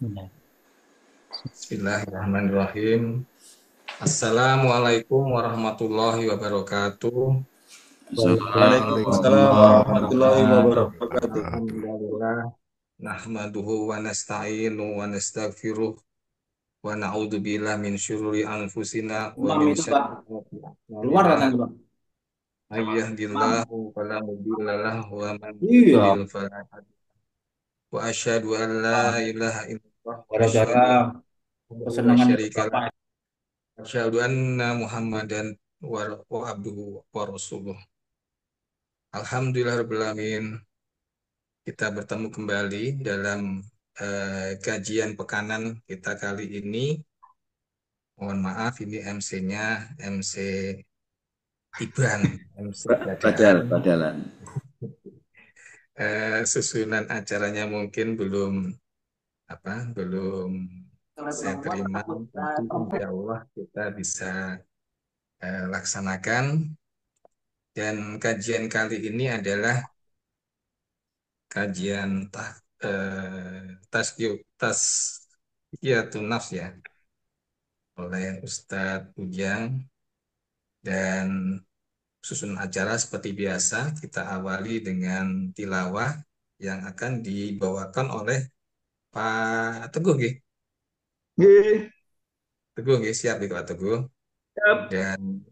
Ya. Bismillahirrahmanirrahim. Assalamualaikum warahmatullahi wabarakatuh. Waalaikumsalam Waalaikumsalam warahmatullahi wabarakatuh. Alhamdulillah. Nahmaduhu wa nasta'inu wa nastaghfiruh wa na'udzu billahi min syururi anfusina wa Imam min itu Pak, sayyiati keluar a'malina. nanti Pak. May Imam. yahdihillahu fala mudilla lahu wa man Iya. yudlil fala hadiya lahu. Wa asyhadu an la Nah, ilaha illallah wa gara-gara asyhadu anna la kesenangan itu syarika Bapak. lahu. Asyhadu anna Muhammadan wa abduhu wa rasuluh. Alhamdulillahirrahmanirrahim. Kita bertemu kembali dalam kajian pekanan kita kali ini. Mohon maaf, ini MC-nya MC Ibran, MC Padahal, dadaan. padahalan. Susunan acaranya mungkin belum saya terima. Tapi insya Allah kita bisa laksanakan. Dan kajian kali ini adalah kajian tazkiyatun nafs ya, oleh Ustadz Ujang. Dan susun acara seperti biasa kita awali dengan tilawah yang akan dibawakan oleh Pak Teguh Nggih. Nggih, Teguh Nggih, siap nih Pak Teguh. siap. Dan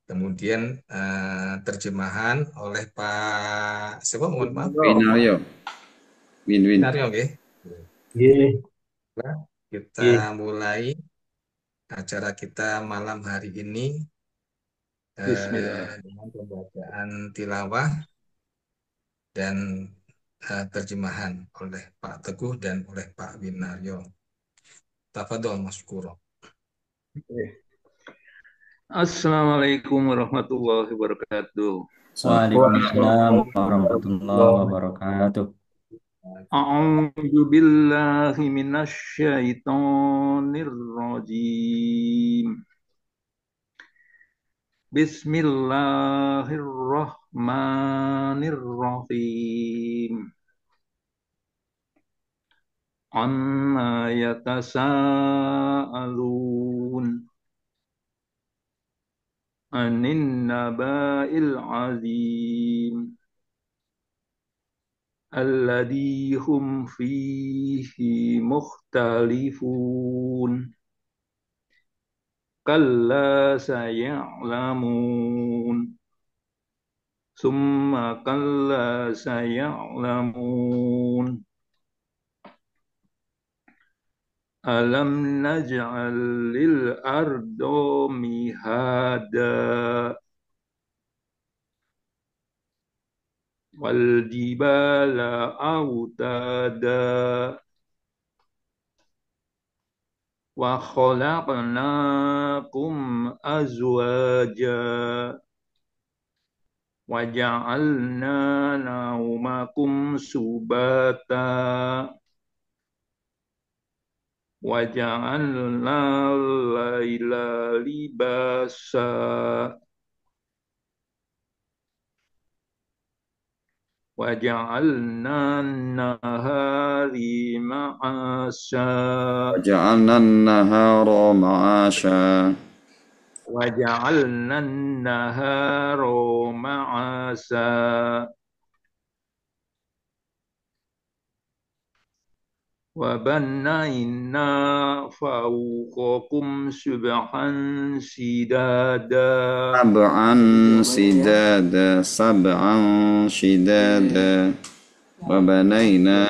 kemudian terjemahan oleh Pak siapa, mohon maaf, Winaryo, win-win. Nario Nggih. Ye, Nah, kita ye. mulai acara kita malam hari ini Bismillah. dengan pembacaan tilawah dan terjemahan oleh Pak Teguh dan oleh Pak Winaryo. Tafadhol Maskuro. Assalamualaikum warahmatullahi wabarakatuh. Waalaikumsalam warahmatullahi wabarakatuh. A'udzu billahi minasy syaithanir rajim. Bismillahirrahmanirrahim. Amma yatasaalun anin naba'il azim. Alladhi hum fihi mukhtalifun. Kalla saya'lamun. Summa kalla saya'lamun. Alam naj'al lil ardo mihada wal jibala autada wa khalaqnakum azwaja wa ja'alna naumakum subata wa ja'alna laila libasa wa ja'alna nahari ma'asa Waja'alna an-nahara ma'asha. wa ja'alna nahara ma'asa wa banayna fawqakum subhan sidada Sab'an sidada, sab'an shidada. Wabanayna.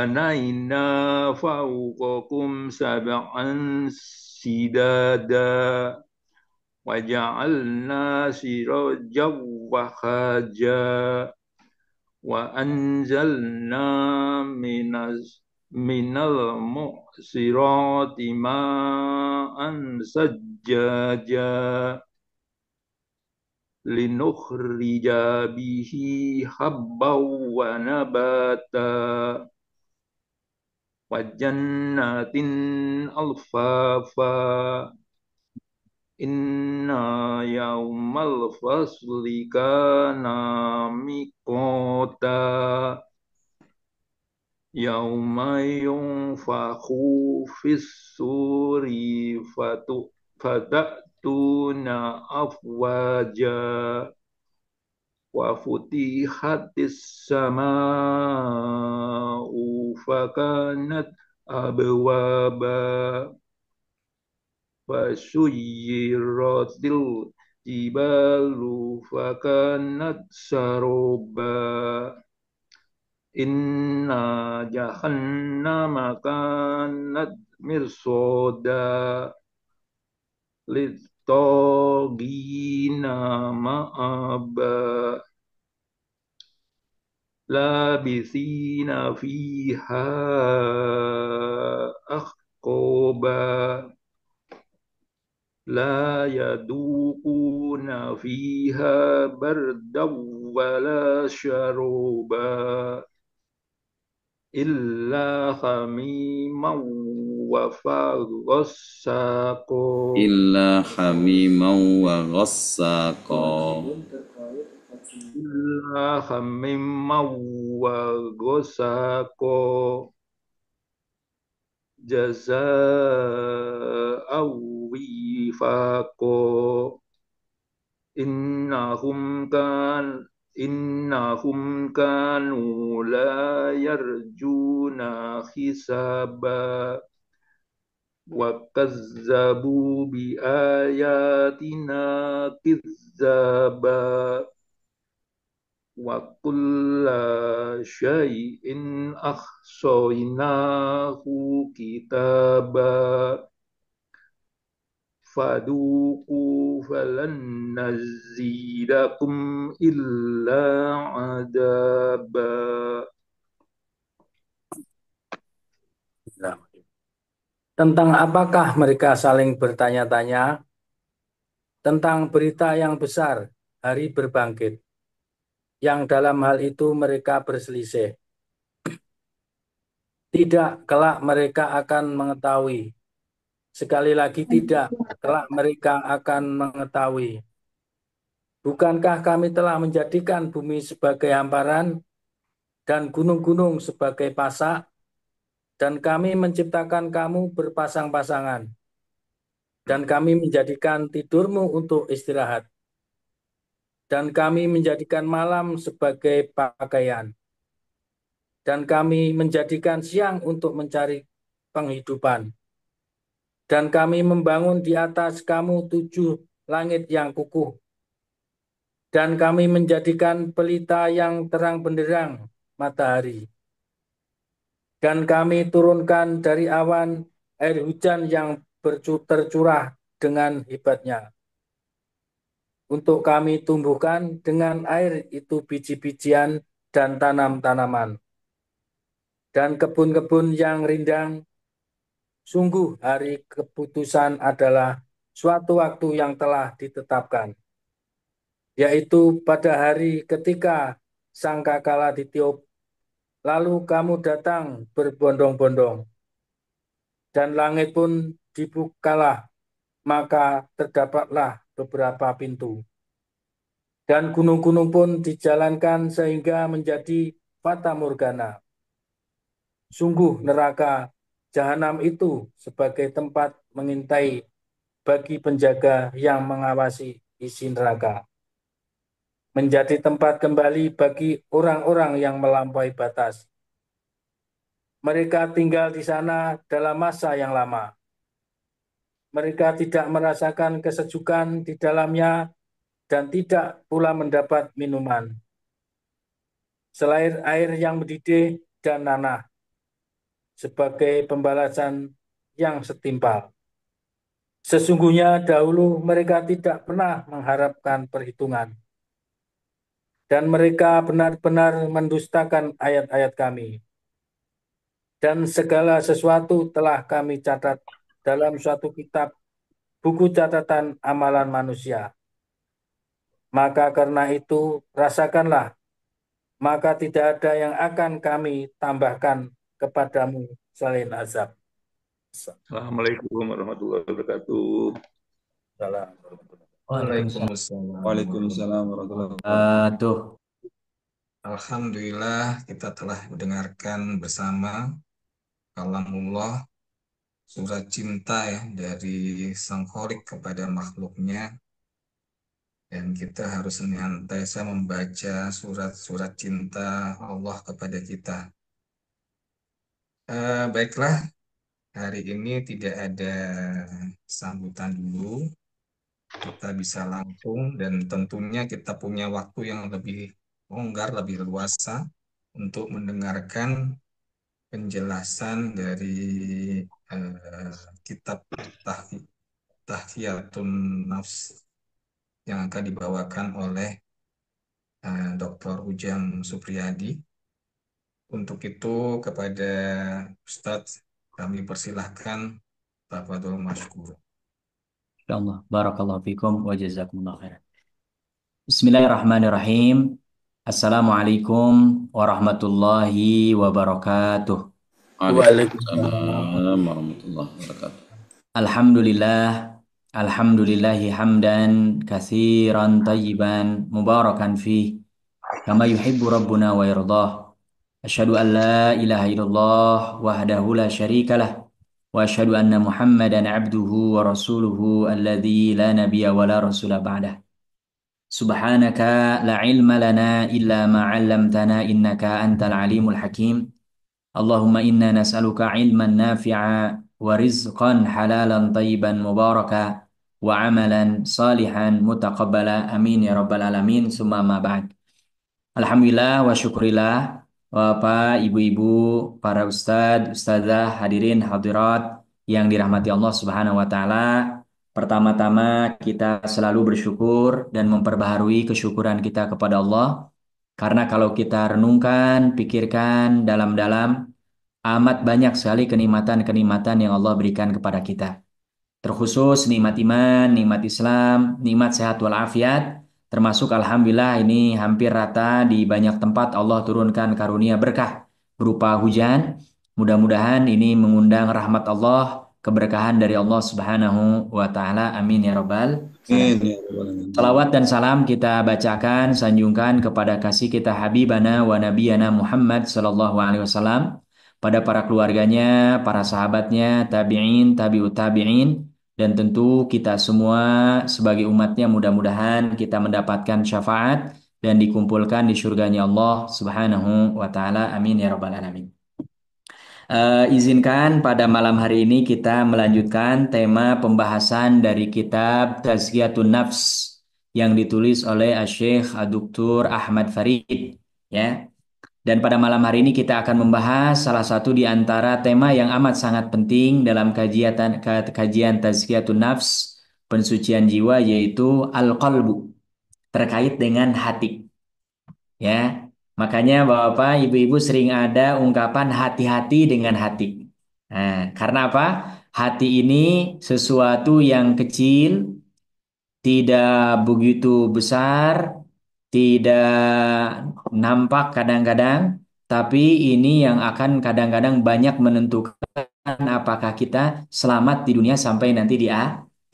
Fabanaina fawqakum sab'an sidada waja'alna sirajan wahaja wa anzalna minal mu'sirati ma'an sajjaja linukhrija bihi habbaw wa nabata wa jannatin alfafa inna yaumal fasli kana miqata yauma yunfakhu fis suri fatatuna afwaja wa futihatis sama'u fakanat abwaba fasuyiratil jibalu fakanat saroba inna jahannama kanat mirsoda littagina ma'aba labithina fiha ahqaba la yadukuna fiha bardaw wala syaroba illa hamiman wa faghassaqa إلا حميما وغساقا illa hamiman wa ghassaqa jazaa'a wifaqa innahum kanu la yarjuna hisaba wa kazzabu bi ayatina kizzaba wa kulla syai'in ahsaynahu kitaba faduku falan nazidakum illa adaba. Tentang apakah mereka saling bertanya-tanya? Tentang berita yang besar, hari berbangkit, yang dalam hal itu mereka berselisih. Tidak, kelak mereka akan mengetahui. Sekali lagi tidak, kelak mereka akan mengetahui. Bukankah kami telah menjadikan bumi sebagai hamparan dan gunung-gunung sebagai pasak, dan kami menciptakan kamu berpasang-pasangan, dan kami menjadikan tidurmu untuk istirahat, dan kami menjadikan malam sebagai pakaian, dan kami menjadikan siang untuk mencari penghidupan, dan kami membangun di atas kamu 7 langit yang kukuh, dan kami menjadikan pelita yang terang benderang matahari, dan kami turunkan dari awan air hujan yang tercurah dengan hebatnya, untuk kami tumbuhkan dengan air itu biji-bijian dan tanam-tanaman, dan kebun-kebun yang rindang. Sungguh hari keputusan adalah suatu waktu yang telah ditetapkan, yaitu pada hari ketika sangkakala ditiup, lalu kamu datang berbondong-bondong, dan langit pun dibukalah, maka terdapatlah beberapa pintu. Dan gunung-gunung pun dijalankan sehingga menjadi fata morgana. Sungguh neraka jahanam itu sebagai tempat mengintai bagi penjaga yang mengawasi isi neraka. Menjadi tempat kembali bagi orang-orang yang melampaui batas. Mereka tinggal di sana dalam masa yang lama. Mereka tidak merasakan kesejukan di dalamnya dan tidak pula mendapat minuman selain air yang mendidih dan nanah sebagai pembalasan yang setimpal. Sesungguhnya dahulu mereka tidak pernah mengharapkan perhitungan, dan mereka benar-benar mendustakan ayat-ayat kami. Dan segala sesuatu telah kami catat dalam suatu kitab, buku catatan amalan manusia. Maka karena itu rasakanlah, maka tidak ada yang akan kami tambahkan kepadamu selain azab. Assalamualaikum warahmatullahi wabarakatuh. Salam. Waalaikumsalam. Waalaikumsalam warahmatullahi Tuh. Alhamdulillah kita telah mendengarkan bersama kalamullah, surat cinta ya dari Sang Kholik kepada makhluknya, dan kita harus senantiasa membaca surat-surat cinta Allah kepada kita. Baiklah, hari ini tidak ada sambutan dulu, kita bisa langsung, dan tentunya kita punya waktu yang lebih longgar, lebih luasa untuk mendengarkan penjelasan dari kitab Tahiyatun Nafs yang akan dibawakan oleh Dr. Ujang Supriyadi. Untuk itu kepada Ustadz kami persilahkan, tafadhol mashkur. Insyaallah. Barakallahu fikum wa jazakumullah khairan. Bismillahirrahmanirrahim. Assalamualaikum warahmatullahi wabarakatuh. Waalaikumsalam warahmatullahi wabarakatuh. Alhamdulillah, alhamdulillahi hamdan katsiran tayyiban mubarakan fih kama yuhibbu rabbuna wa yardah. Asyhadu an la ilaha illallah wahdahu la syarikalah wa asyhadu anna Muhammadan abduhu wa rasuluhu alladzi la nabiyya wa la rasula ba'dah. Subhanaka la ilma lana illa ma 'allamtana innaka antal alimul hakim. Allahumma inna nas'aluka ilman nafi'a wa rizqan halalan tayyiban mubaraka wa amalan salihan mutaqabbala amin ya rabbal alamin summa ma ba'd. Alhamdulillah wa syukurillah, Bapak, Ibu-ibu, para ustadz, ustazah, hadirin, hadirat yang dirahmati Allah Subhanahu wa taala. Pertama-tama kita selalu bersyukur dan memperbaharui kesyukuran kita kepada Allah, karena kalau kita renungkan, pikirkan dalam-dalam, amat banyak sekali kenikmatan-kenikmatan yang Allah berikan kepada kita. Terkhusus nikmat iman, nikmat Islam, nikmat sehat walafiat, termasuk alhamdulillah ini hampir rata di banyak tempat Allah turunkan karunia berkah berupa hujan. Mudah-mudahan ini mengundang rahmat Allah, keberkahan dari Allah Subhanahu wa taala. Amin ya rabbal Amin alamin. ya rabbal alamin. Salawat dan salam kita bacakan, sanjungkan kepada kasih kita Habibana wa Nabiyana Muhammad sallallahu alaihi wasallam, pada para keluarganya, para sahabatnya, tabi'in, tabi'ut tabi'in, dan tentu kita semua sebagai umatnya, mudah-mudahan kita mendapatkan syafaat dan dikumpulkan di surganya Allah Subhanahu wa taala. Amin ya rabbal alamin. Izinkan pada malam hari ini kita melanjutkan tema pembahasan dari kitab Tazkiyatun Nafs yang ditulis oleh Syekh Dr. Ahmad Farid, ya. Dan pada malam hari ini kita akan membahas salah satu di antara tema yang amat sangat penting dalam kajian Tazkiyatun Nafs, pensucian jiwa, yaitu al-qalbu, terkait dengan hati. Ya, makanya Bapak, Ibu-ibu sering ada ungkapan hati-hati dengan hati. Nah, karena apa? Hati ini sesuatu yang kecil, tidak begitu besar, tidak nampak kadang-kadang, tapi ini yang akan kadang-kadang banyak menentukan apakah kita selamat di dunia sampai nanti di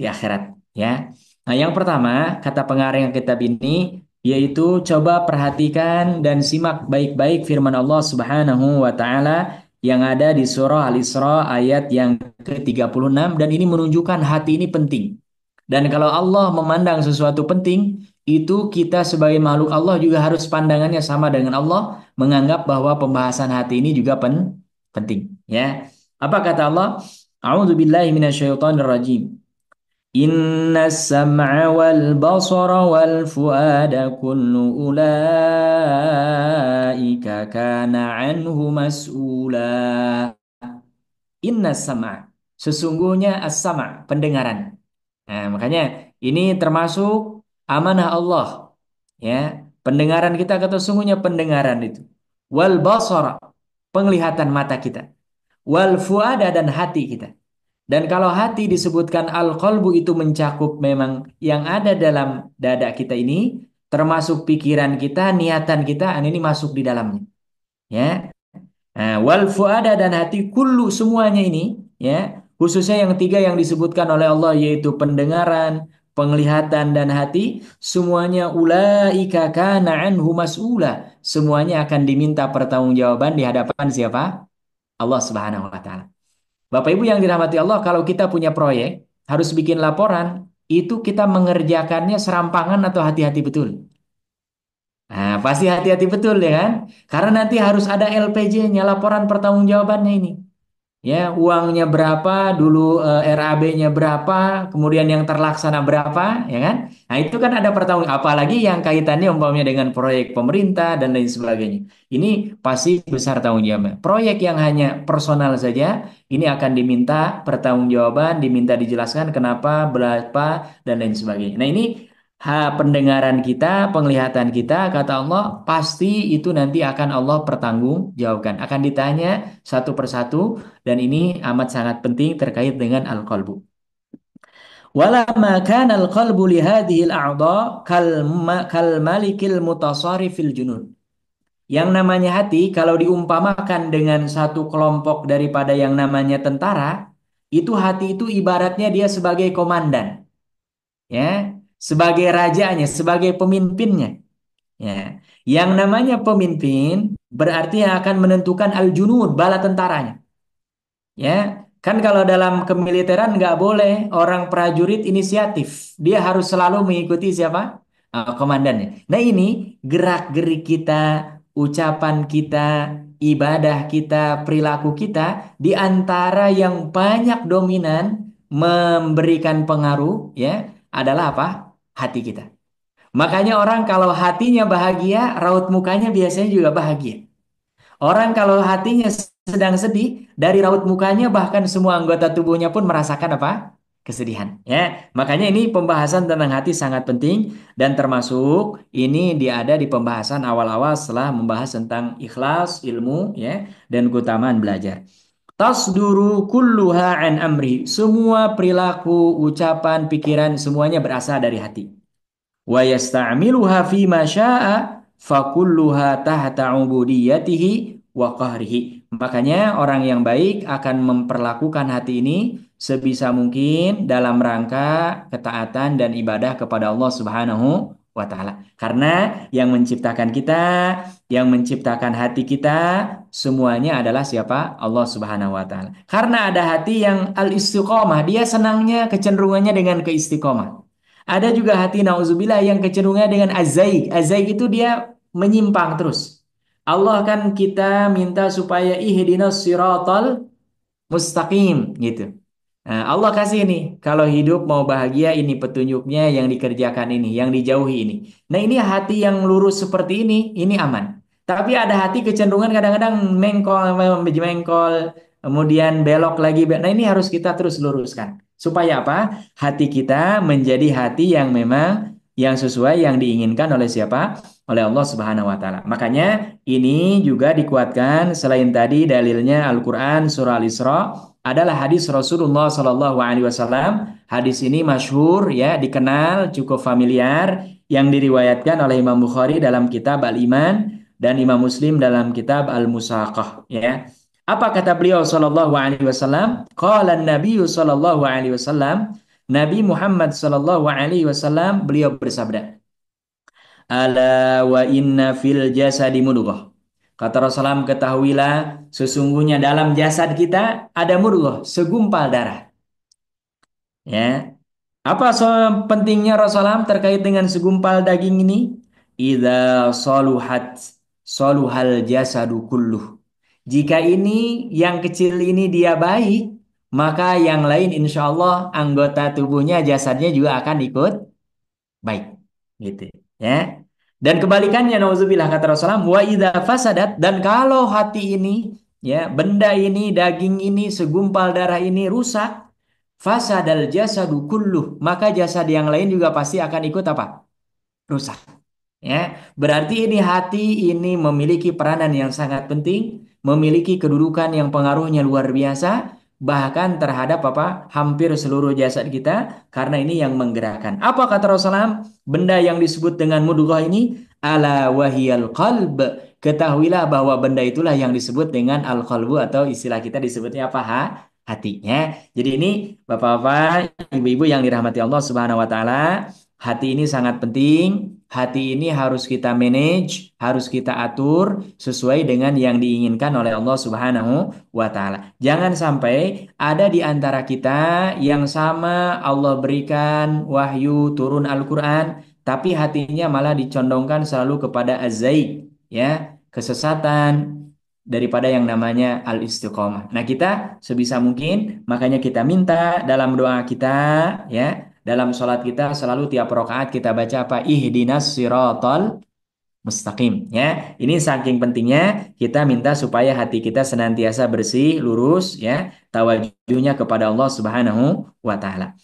akhirat, ya. Nah, yang pertama, kata pengarang kitab ini yaitu coba perhatikan dan simak baik-baik firman Allah Subhanahu wa taala yang ada di surah Al-Isra ayat yang ke-36, dan ini menunjukkan hati ini penting. Dan kalau Allah memandang sesuatu penting, itu kita sebagai makhluk Allah juga harus pandangannya sama dengan Allah, menganggap bahwa pembahasan hati ini juga penting, ya. Apa kata Allah? A'udzu billahi minasyaitonir rajim. Inna sam'a wal basara wal fuada kullu ulaika kana anhu mas'ula. Inna sam'a, sesungguhnya as-sama', pendengaran. Nah, makanya ini termasuk amanah Allah, ya. Pendengaran kita, kata sungguhnya pendengaran itu. Wal basara, penglihatan mata kita. Wal fuada, dan hati kita. Dan kalau hati disebutkan al-qalbu, itu mencakup memang yang ada dalam dada kita ini, termasuk pikiran kita, niatan kita, ini masuk di dalamnya. Ya. Nah, wal fuada dan hati kullu semuanya ini, ya, khususnya yang tiga yang disebutkan oleh Allah yaitu pendengaran, penglihatan dan hati, semuanya ulaika kana anhu mas'ula. Semuanya akan diminta pertanggungjawaban di hadapan siapa? Allah Subhanahu wa taala. Bapak Ibu yang dirahmati Allah, kalau kita punya proyek, harus bikin laporan, itu kita mengerjakannya serampangan atau hati-hati betul? Nah, pasti hati-hati betul ya kan? Karena nanti harus ada LPJ-nya, laporan pertanggungjawabannya ini. Ya, uangnya berapa, dulu RAB-nya berapa, kemudian yang terlaksana berapa, ya kan? Nah, itu kan ada pertanggung, apalagi yang kaitannya umpamanya dengan proyek pemerintah dan lain sebagainya. Ini pasti besar tanggung jawabnya. Proyek yang hanya personal saja, ini akan diminta pertanggungjawaban, diminta dijelaskan kenapa, berapa, dan lain sebagainya. Nah, ini pendengaran kita, penglihatan kita, kata Allah, pasti itu nanti akan Allah pertanggungjawabkan. Akan ditanya satu persatu, dan ini amat sangat penting terkait dengan al-qalbu. Walama kana al-qalbu li hadhihi al-a'dha kal malikil mutasarrifil junud. Yang namanya hati kalau diumpamakan dengan satu kelompok daripada yang namanya tentara, itu hati itu ibaratnya dia sebagai komandan, ya, sebagai rajanya, sebagai pemimpinnya. Ya, yang namanya pemimpin berarti yang akan menentukan al-junud, bala tentaranya. Ya, kan kalau dalam kemiliteran nggak boleh orang prajurit inisiatif. Dia harus selalu mengikuti siapa? Komandannya. Nah ini gerak-gerik kita, ucapan kita, ibadah kita, perilaku kita di antara yang banyak dominan memberikan pengaruh ya adalah apa? Hati kita. Makanya orang kalau hatinya bahagia, raut mukanya biasanya juga bahagia. Orang kalau hatinya sedang sedih, dari raut mukanya bahkan semua anggota tubuhnya pun merasakan apa? Kesedihan. Ya, makanya ini pembahasan tentang hati sangat penting dan termasuk ini dia ada di pembahasan awal-awal setelah membahas tentang ikhlas, ilmu, ya, dan keutamaan belajar. Tasduru kulluha an amri. Semua perilaku, ucapan, pikiran semuanya berasal dari hati. Wa yasta'miluha fi ma syaa fakulluha tahta ubudiyatihi wa qahrihi. Makanya orang yang baik akan memperlakukan hati ini sebisa mungkin dalam rangka ketaatan dan ibadah kepada Allah Subhanahu wa taala. Karena yang menciptakan kita, yang menciptakan hati kita semuanya adalah siapa? Allah Subhanahu wa taala. Karena ada hati yang al-istiqomah, dia senangnya kecenderungannya dengan keistiqomah. Ada juga hati nauzubillah yang kecenderungannya dengan azaik. Azaik itu dia menyimpang terus. Allah kan kita minta supaya ihdinas siratal mustaqim gitu. Nah, Allah kasih nih, kalau hidup mau bahagia ini petunjuknya yang dikerjakan ini, yang dijauhi ini. Nah ini hati yang lurus seperti ini aman. Tapi ada hati kecenderungan kadang-kadang mengkol, mengkol, kemudian belok lagi. Nah ini harus kita terus luruskan. Supaya apa? Hati kita menjadi hati yang memang yang sesuai yang diinginkan oleh siapa? Oleh Allah Subhanahu wa taala. Makanya ini juga dikuatkan selain tadi dalilnya Al-Qur'an surah Al-Isra adalah hadis Rasulullah Shallallahu Alaihi Wasallam. Hadis ini masyhur ya, dikenal, cukup familiar, yang diriwayatkan oleh Imam Bukhari dalam kitab Al-Iman dan Imam Muslim dalam kitab Al-Musaqah. Ya, apa kata beliau Shallallahu Alaihi Wasallam? Qala Nabi Shallallahu Alaihi Wasallam, Nabi Muhammad Shallallahu Alaihi Wasallam beliau bersabda, Ala wa inna fil jasadi mudghah. Kata Rasulullah, ketahuilah sesungguhnya dalam jasad kita ada mudghah, segumpal darah. Ya. Apa pentingnya Rasulullah terkait dengan segumpal daging ini? Idza saluhat saluhal jasadu kulluh. Jika ini yang kecil ini dia baik, maka yang lain insya Allah anggota tubuhnya jasadnya juga akan ikut baik, gitu ya. Dan kebalikannya nauzubillah kata Rasulullah, wa idza fasadat, dan kalau hati ini ya, benda ini, daging ini, segumpal darah ini rusak, fasadal jasadu kulluh, maka jasad yang lain juga pasti akan ikut apa? Rusak. Ya, berarti ini hati ini memiliki peranan yang sangat penting, memiliki kedudukan yang pengaruhnya luar biasa. bahkan terhadap hampir seluruh jasad kita, karena ini yang menggerakkan. Apa kata Rasulullah? Benda yang disebut dengan mudghah ini, ala wahiyal qalb. Ketahuilah bahwa benda itulah yang disebut dengan al-qalbu, atau istilah kita disebutnya apa? Hatinya. Jadi ini Bapak-bapak, Ibu-ibu yang dirahmati Allah Subhanahu wa taala, hati ini sangat penting. Hati ini harus kita manage, harus kita atur sesuai dengan yang diinginkan oleh Allah Subhanahu wa taala. Jangan sampai ada di antara kita yang sama Allah berikan wahyu turun Al-Qur'an, tapi hatinya malah dicondongkan selalu kepada az-zaid, ya, kesesatan, daripada yang namanya al-istiqomah. Nah, kita sebisa mungkin makanya kita minta dalam doa kita, ya, dalam sholat kita selalu tiap rakaat kita baca apa? Ihdinas siratal mustaqim, ya. Ini saking pentingnya kita minta supaya hati kita senantiasa bersih, lurus, ya, tawajuhnya kepada Allah Subhanahu wa taala.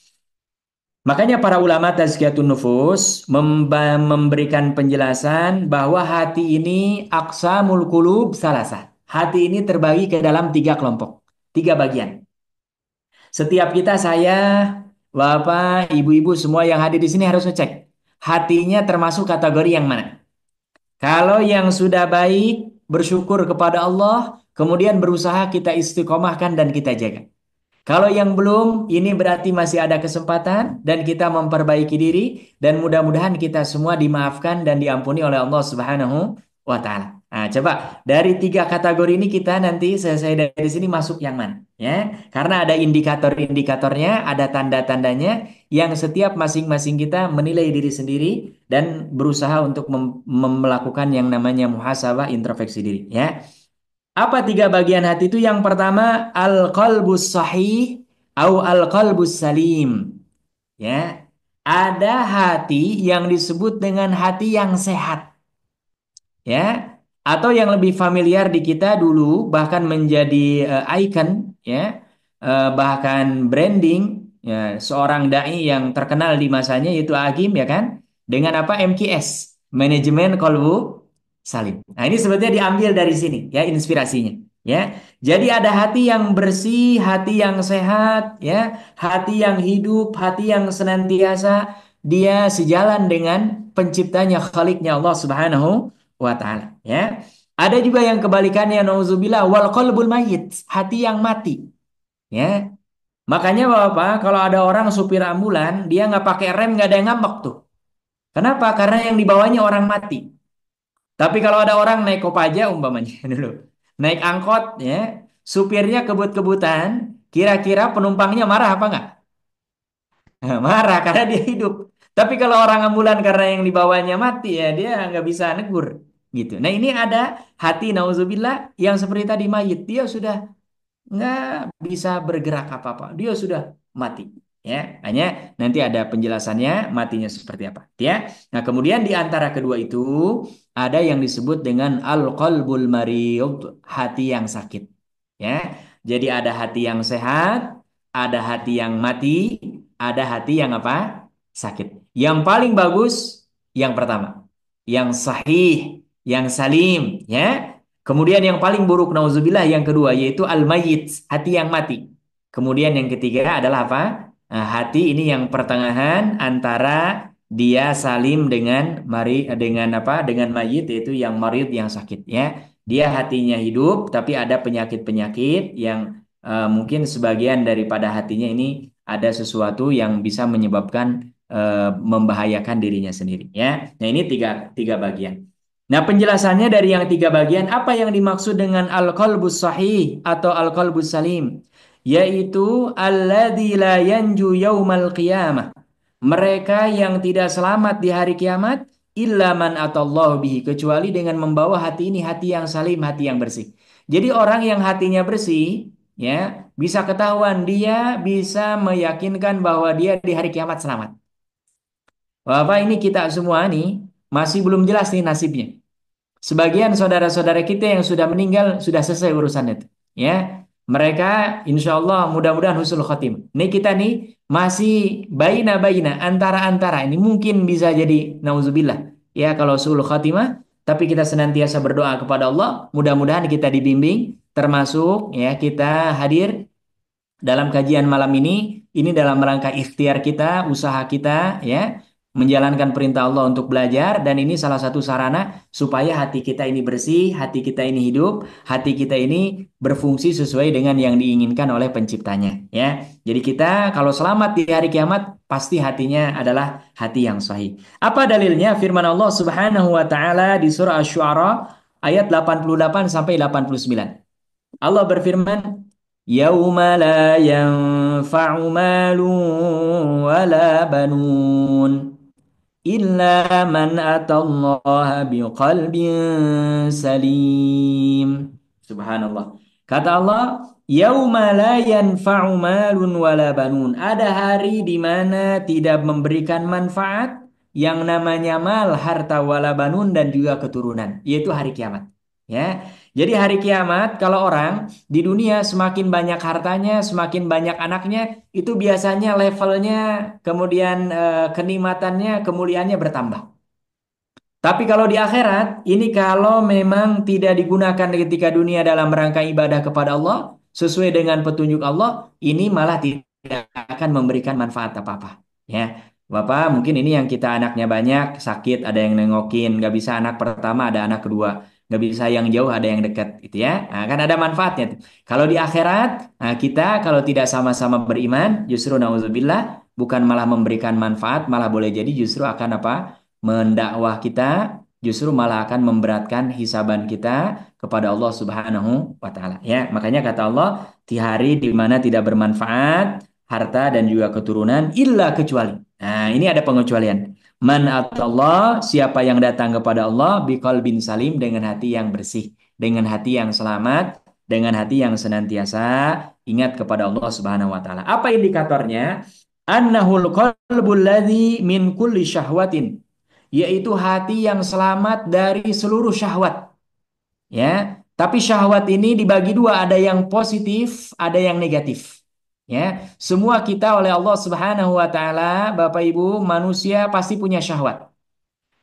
Makanya para ulama tazkiyatun nufus memberikan penjelasan bahwa hati ini aqsamul qulub salasah. Hati ini terbagi ke dalam 3 kelompok, 3 bagian. Setiap kita, saya, Bapak, Ibu-ibu semua yang hadir di sini harus ngecek hatinya termasuk kategori yang mana. Kalau yang sudah baik, bersyukur kepada Allah, kemudian berusaha kita istiqomahkan dan kita jaga. Kalau yang belum, ini berarti masih ada kesempatan dan kita memperbaiki diri, dan mudah-mudahan kita semua dimaafkan dan diampuni oleh Allah Subhanahu wa taala. Nah, coba dari 3 kategori ini kita nanti selesai dari sini masuk yang mana, ya? Karena ada indikator-indikatornya, ada tanda-tandanya yang setiap masing-masing kita menilai diri sendiri dan berusaha untuk melakukan yang namanya muhasabah, introspeksi diri, ya. Apa 3 bagian hati itu? Yang pertama, al-qalbus sahih atau al-qalbus salim. Ya. Ada hati yang disebut dengan hati yang sehat. Ya. Atau yang lebih familiar di kita dulu, bahkan menjadi icon, ya. Bahkan branding, ya, seorang dai yang terkenal di masanya yaitu Agim, ya kan? Dengan apa? MKS, manajemen kolbu salim. Nah, ini sebetulnya diambil dari sini, ya, inspirasinya, ya. Jadi ada hati yang bersih, hati yang sehat, ya, hati yang hidup, hati yang senantiasa dia sejalan dengan penciptanya, Khaliknya Allah Subhanahu wa taala, ya. Ada juga yang kebalikannya, nauzubillah, wal qalbul mayyit, hati yang mati, ya. Makanya Bapak, kalau ada orang supir ambulan, dia nggak pakai rem, nggak ada yang ngambek tuh. Kenapa? Karena yang dibawanya orang mati. Tapi kalau ada orang naik Kopaja umpamanya dulu, naik angkot, ya, supirnya kebut-kebutan, kira-kira penumpangnya marah apa enggak? Marah karena dia hidup. Tapi kalau orang ambulan karena yang dibawanya mati, ya dia nggak bisa negur gitu. Nah, ini ada hati nauzubillah yang seperti tadi mayit, dia sudah nggak bisa bergerak apa-apa, dia sudah mati, ya. Hanya nanti ada penjelasannya matinya seperti apa, ya. Nah, kemudian di antara kedua itu ada yang disebut dengan al-qalbul marid, hati yang sakit, ya. Jadi ada hati yang sehat, ada hati yang mati, ada hati yang apa? Sakit. Yang paling bagus yang pertama, yang sahih, yang salim, ya. Kemudian yang paling buruk nauzubillah yang kedua yaitu al-mayyit, hati yang mati. Kemudian yang ketiga adalah apa? Nah, hati ini yang pertengahan antara dia salim dengan dengan apa? Dengan mayyit, yaitu yang marid, yang sakit, ya. Dia hatinya hidup tapi ada penyakit-penyakit yang mungkin sebagian daripada hatinya ini ada sesuatu yang bisa menyebabkan membahayakan dirinya sendiri, ya. Nah, ini tiga bagian. Nah, penjelasannya dari yang 3 bagian, apa yang dimaksud dengan al-qalbus sahih atau al-qalbus salim? Yaitu alladzi la yanju yaumal qiyamah. Mereka yang tidak selamat di hari kiamat illa man atallahu bihi, kecuali dengan membawa hati ini, hati yang salim, hati yang bersih. Jadi orang yang hatinya bersih, ya, bisa ketahuan dia bisa meyakinkan bahwa dia di hari kiamat selamat. Bapak, ini kita semua nih masih belum jelas nih nasibnya. Sebagian saudara-saudara kita yang sudah meninggal sudah selesai urusannya itu, ya. Mereka insya Allah mudah-mudahan husnul khotimah. Ini kita nih masih baina-baina, antara-antara. Ini mungkin bisa jadi nauzubillah, ya, kalau suul khotimah. Tapi kita senantiasa berdoa kepada Allah. Mudah-mudahan kita dibimbing, termasuk, ya, kita hadir dalam kajian malam ini dalam rangka ikhtiar kita, usaha kita, ya, menjalankan perintah Allah untuk belajar, dan ini salah satu sarana supaya hati kita ini bersih, hati kita ini hidup, hati kita ini berfungsi sesuai dengan yang diinginkan oleh penciptanya, ya. Jadi kita kalau selamat di hari kiamat, pasti hatinya adalah hati yang sahih. Apa dalilnya? Firman Allah Subhanahu wa taala di surah Asy-Syu'ara ayat 88 sampai 89. Allah berfirman, "Yauma la yanfa'u malun wala banun illa man atallaha biqalbin salim." Subhanallah. Kata Allah, "Yauma la yanfa'u malun wala banun." Ada hari di mana tidak memberikan manfaat yang namanya mal, harta, wala banun, dan juga keturunan, yaitu hari kiamat. Ya. Jadi hari kiamat kalau orang di dunia semakin banyak hartanya, semakin banyak anaknya, itu biasanya levelnya, kemudian kenikmatannya, kemuliaannya bertambah. Tapi kalau di akhirat, ini kalau memang tidak digunakan ketika dunia dalam rangka ibadah kepada Allah, sesuai dengan petunjuk Allah, ini malah tidak akan memberikan manfaat apa-apa. Ya, Bapak, mungkin ini yang kita anaknya banyak, sakit, ada yang nengokin, nggak bisa anak pertama, ada anak kedua, nggak bisa yang jauh, ada yang dekat, gitu ya. Nah, kan ada manfaatnya tuh. Kalau di akhirat, nah kita kalau tidak sama-sama beriman, justru nauzubillah, bukan malah memberikan manfaat, malah boleh jadi justru akan apa? Mendakwah kita, justru malah akan memberatkan hisaban kita kepada Allah Subhanahu wa taala. Ya, makanya kata Allah, di hari di mana tidak bermanfaat harta dan juga keturunan illa kecuali. Nah, ini ada pengecualian. Man atallah, siapa yang datang kepada Allah biqalbin salim, dengan hati yang bersih, dengan hati yang selamat, dengan hati yang senantiasa ingat kepada Allah Subhanahu wa taala. Apa indikatornya? Annahul qalbul ladzi min kulli syahwatin, yaitu hati yang selamat dari seluruh syahwat. Ya, tapi syahwat ini dibagi dua, ada yang positif, ada yang negatif. Ya, semua kita oleh Allah Subhanahu wa taala, Bapak Ibu, manusia pasti punya syahwat.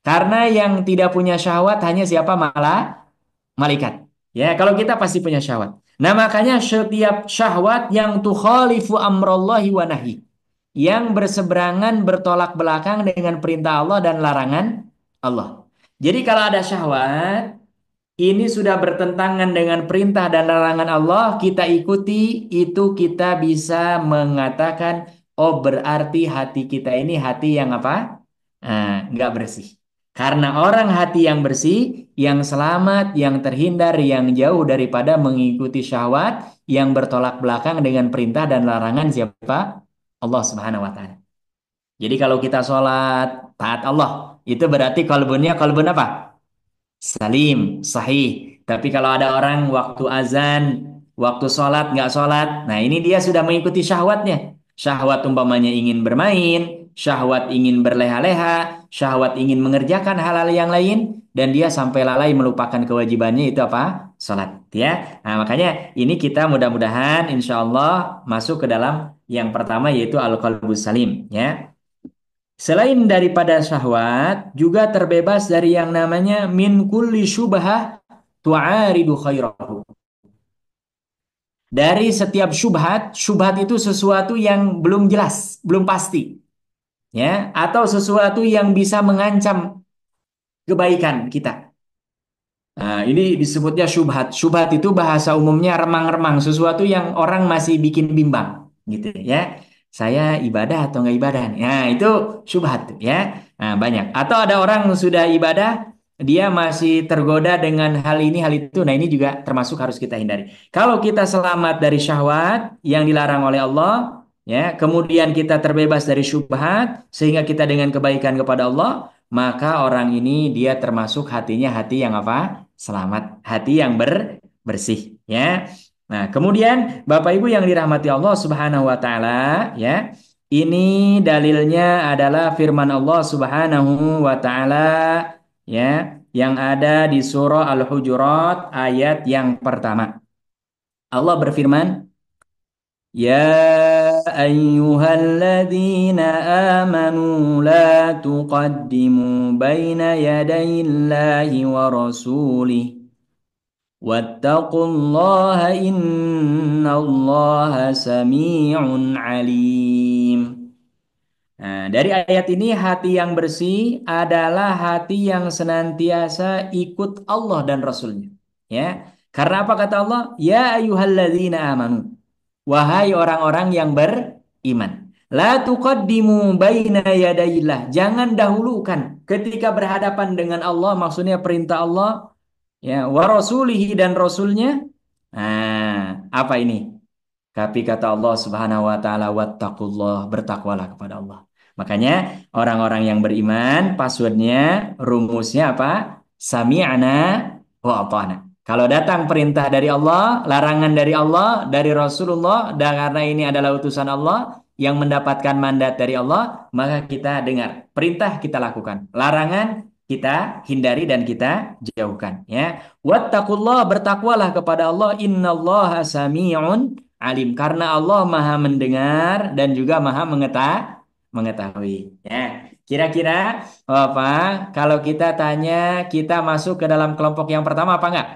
Karena yang tidak punya syahwat hanya siapa? Malah malaikat. Ya, kalau kita pasti punya syahwat. Nah, makanya setiap syahwat yang tukhalifu amrallahi wa nahi, yang berseberangan, bertolak belakang dengan perintah Allah dan larangan Allah. Jadi kalau ada syahwat, ini sudah bertentangan dengan perintah dan larangan Allah, kita ikuti, itu kita bisa mengatakan, oh berarti hati kita ini hati yang apa? Nggak bersih. Karena orang hati yang bersih, yang selamat, yang terhindar, yang jauh daripada mengikuti syahwat, yang bertolak belakang dengan perintah dan larangan siapa? Allah Subhanahu wa Ta'ala. Jadi kalau kita sholat taat Allah, itu berarti kalbunnya kalbun apa? Salim, sahih. Tapi kalau ada orang waktu azan, waktu sholat nggak sholat, nah ini dia sudah mengikuti syahwatnya. Syahwat umpamanya ingin bermain, syahwat ingin berleha-leha, syahwat ingin mengerjakan hal-hal yang lain, dan dia sampai lalai melupakan kewajibannya, itu apa? Sholat, ya. Nah makanya ini kita mudah-mudahan insya Allah masuk ke dalam yang pertama, yaitu al-qalbus salim, ya. Selain daripada syahwat, juga terbebas dari yang namanya min kulli syubhah tu'aridu khairahu. Dari setiap syubhat, syubhat itu sesuatu yang belum jelas, belum pasti, ya, atau sesuatu yang bisa mengancam kebaikan kita. Nah, ini disebutnya syubhat. Syubhat itu bahasa umumnya remang-remang, sesuatu yang orang masih bikin bimbang, gitu ya. Saya ibadah atau nggak ibadah? Nah, itu syubhat tuh, ya. Nah, banyak. Atau ada orang sudah ibadah, dia masih tergoda dengan hal ini, hal itu. Nah, ini juga termasuk harus kita hindari. Kalau kita selamat dari syahwat yang dilarang oleh Allah, ya, kemudian kita terbebas dari syubhat sehingga kita dengan kebaikan kepada Allah, maka orang ini dia termasuk hatinya hati yang apa? Selamat, hati yang bersih, ya. Nah, kemudian Bapak Ibu yang dirahmati Allah Subhanahu wa taala, ya. Ini dalilnya adalah firman Allah Subhanahu wa taala, ya, yang ada di surah Al-Hujurat ayat yang pertama. Allah berfirman, "Ya ayyuhalladzina amanu la tuqaddimu baina yadayillahi wa rasulih Wattaqullaha innallaha sami'un alim. Nah, dari ayat ini hati yang bersih adalah hati yang senantiasa ikut Allah dan Rasulnya. Ya, karena apa kata Allah? Ya ayyuhalladzina amanu. Wahai orang-orang yang beriman. La tuqaddimu baina yadayillah. Jangan dahulukan ketika berhadapan dengan Allah, maksudnya perintah Allah, ya, wa rasulihi dan Rasulnya. Nah, apa ini? Tapi kata Allah Subhanahu wa taala wattaqullah, bertakwalah kepada Allah. Makanya orang-orang yang beriman passwordnya, rumusnya apa? Sami'na wa ata'na. Kalau datang perintah dari Allah, larangan dari Allah, dari Rasulullah, dan karena ini adalah utusan Allah yang mendapatkan mandat dari Allah, maka kita dengar. Perintah kita lakukan. Larangan kita hindari dan kita jauhkan. Ya. Wattaqullah, bertakwalah kepada Allah. Innallaha sami'un alim, karena Allah maha mendengar dan juga maha mengetahui. Ya, kira-kira apa? Kalau kita tanya, kita masuk ke dalam kelompok yang pertama apa enggak?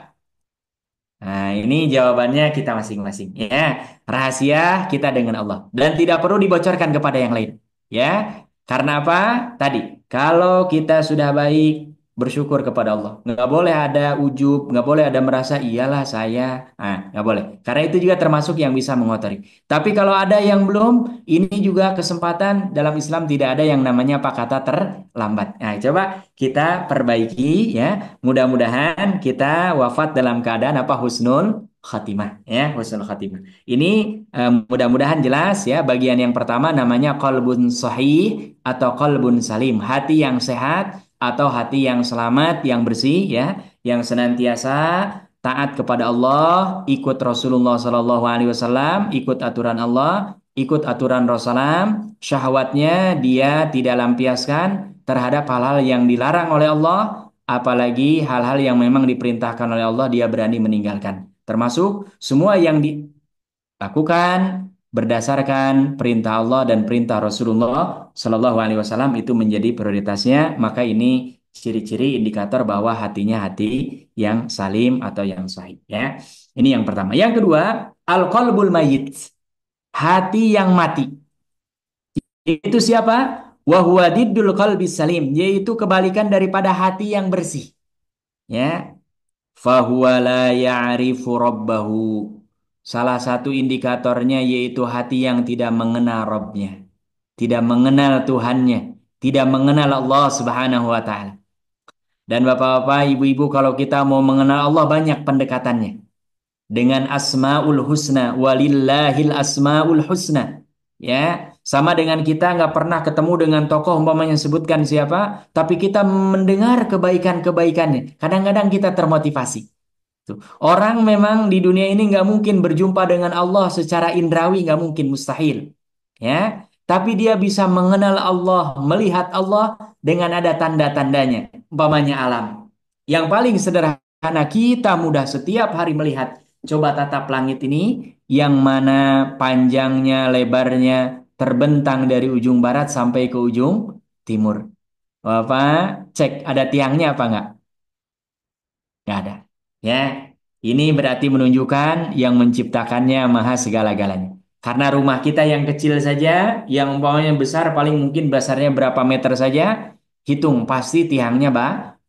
Nah, ini jawabannya kita masing-masing. Ya, rahasia kita dengan Allah dan tidak perlu dibocorkan kepada yang lain. Ya, karena apa? Tadi, kalau kita sudah baik, bersyukur kepada Allah. Nggak boleh ada ujub, nggak boleh ada merasa iyalah saya. Nggak boleh. Karena itu juga termasuk yang bisa mengotori. Tapi kalau ada yang belum, ini juga kesempatan dalam Islam, tidak ada yang namanya apa kata terlambat. Nah, coba kita perbaiki ya. Mudah-mudahan kita wafat dalam keadaan apa, husnul khatimah ya, husnul khatimah. Ini mudah-mudahan jelas ya. Bagian yang pertama namanya qalbun sahih atau qalbun salim, hati yang sehat atau hati yang selamat, yang bersih ya, yang senantiasa taat kepada Allah, ikut Rasulullah Sallallahu Alaihi Wasallam, ikut aturan Allah, ikut aturan Rasulullah. Syahwatnya dia tidak lampiaskan terhadap hal-hal yang dilarang oleh Allah, apalagi hal-hal yang memang diperintahkan oleh Allah dia berani meninggalkan. Termasuk semua yang dilakukan berdasarkan perintah Allah dan perintah Rasulullah Shallallahu Alaihi Wasallam itu menjadi prioritasnya. Maka ini ciri-ciri indikator bahwa hatinya hati yang salim atau yang sahih. Ya, ini yang pertama. Yang kedua, al-qalbul mayyit, hati yang mati. Itu siapa? Wahuwa diddul qalbis salim, yaitu kebalikan daripada hati yang bersih. Ya, fahuwa la ya'rifu rabbahu. Salah satu indikatornya yaitu hati yang tidak mengenal Rabbnya, tidak mengenal Tuhannya, tidak mengenal Allah Subhanahu wa taala. Dan bapak-bapak, ibu-ibu, kalau kita mau mengenal Allah banyak pendekatannya. Dengan asmaul husna, walillahil asmaul husna. Ya, sama dengan kita nggak pernah ketemu dengan tokoh umpamanya sebutkan siapa, tapi kita mendengar kebaikan-kebaikannya. Kadang-kadang kita termotivasi. Tuh. Orang memang di dunia ini nggak mungkin berjumpa dengan Allah secara indrawi, nggak mungkin, mustahil. Ya, tapi dia bisa mengenal Allah, melihat Allah dengan ada tanda-tandanya, umpamanya alam. Yang paling sederhana kita mudah setiap hari melihat. Coba tatap langit ini, yang mana panjangnya, lebarnya terbentang dari ujung barat sampai ke ujung timur. Bapak, cek ada tiangnya apa enggak? Nggak ada. Ya, ini berarti menunjukkan yang menciptakannya maha segala-galanya. Karena rumah kita yang kecil saja, yang umpamanya besar, paling mungkin besarnya berapa meter saja, hitung pasti tiangnya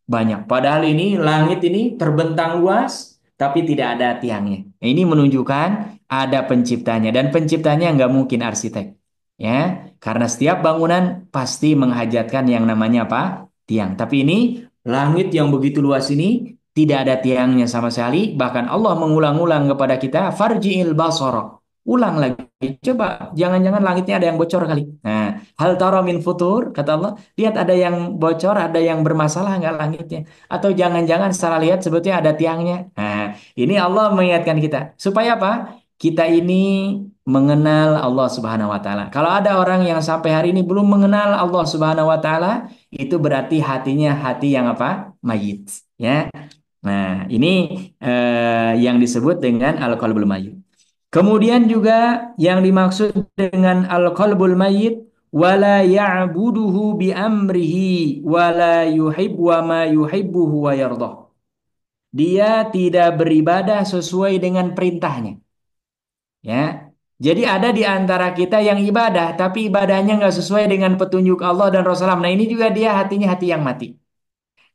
banyak. Padahal ini langit ini terbentang luas, tapi tidak ada tiangnya. Nah, ini menunjukkan ada penciptanya, dan penciptanya nggak mungkin arsitek. Ya, karena setiap bangunan pasti menghajatkan yang namanya apa? Tiang. Tapi ini langit yang begitu luas ini tidak ada tiangnya sama sekali. Bahkan Allah mengulang-ulang kepada kita, farji'il basara. Ulang lagi. Coba, jangan-jangan langitnya ada yang bocor kali. Nah, hal tara min futur, kata Allah. Lihat ada yang bocor, ada yang bermasalah nggak langitnya. Atau jangan-jangan salah lihat sebetulnya ada tiangnya. Nah, ini Allah mengingatkan kita. Supaya apa? Kita ini mengenal Allah Subhanahu wa taala. Kalau ada orang yang sampai hari ini belum mengenal Allah Subhanahu wa taala, itu berarti hatinya hati yang apa? Mayit. Ya. Nah, ini yang disebut dengan al-qalbul mayyit. Kemudian juga yang dimaksud dengan al-qalbul mayyit, wala ya'buduhu bi amrihi wala yuhibbu wa ma yuhibbuhu wa yardah. dia tidak beribadah sesuai dengan perintahnya. Ya, jadi ada di antara kita yang ibadah, tapi ibadahnya nggak sesuai dengan petunjuk Allah dan Rasulullah. Nah ini juga dia hatinya hati yang mati.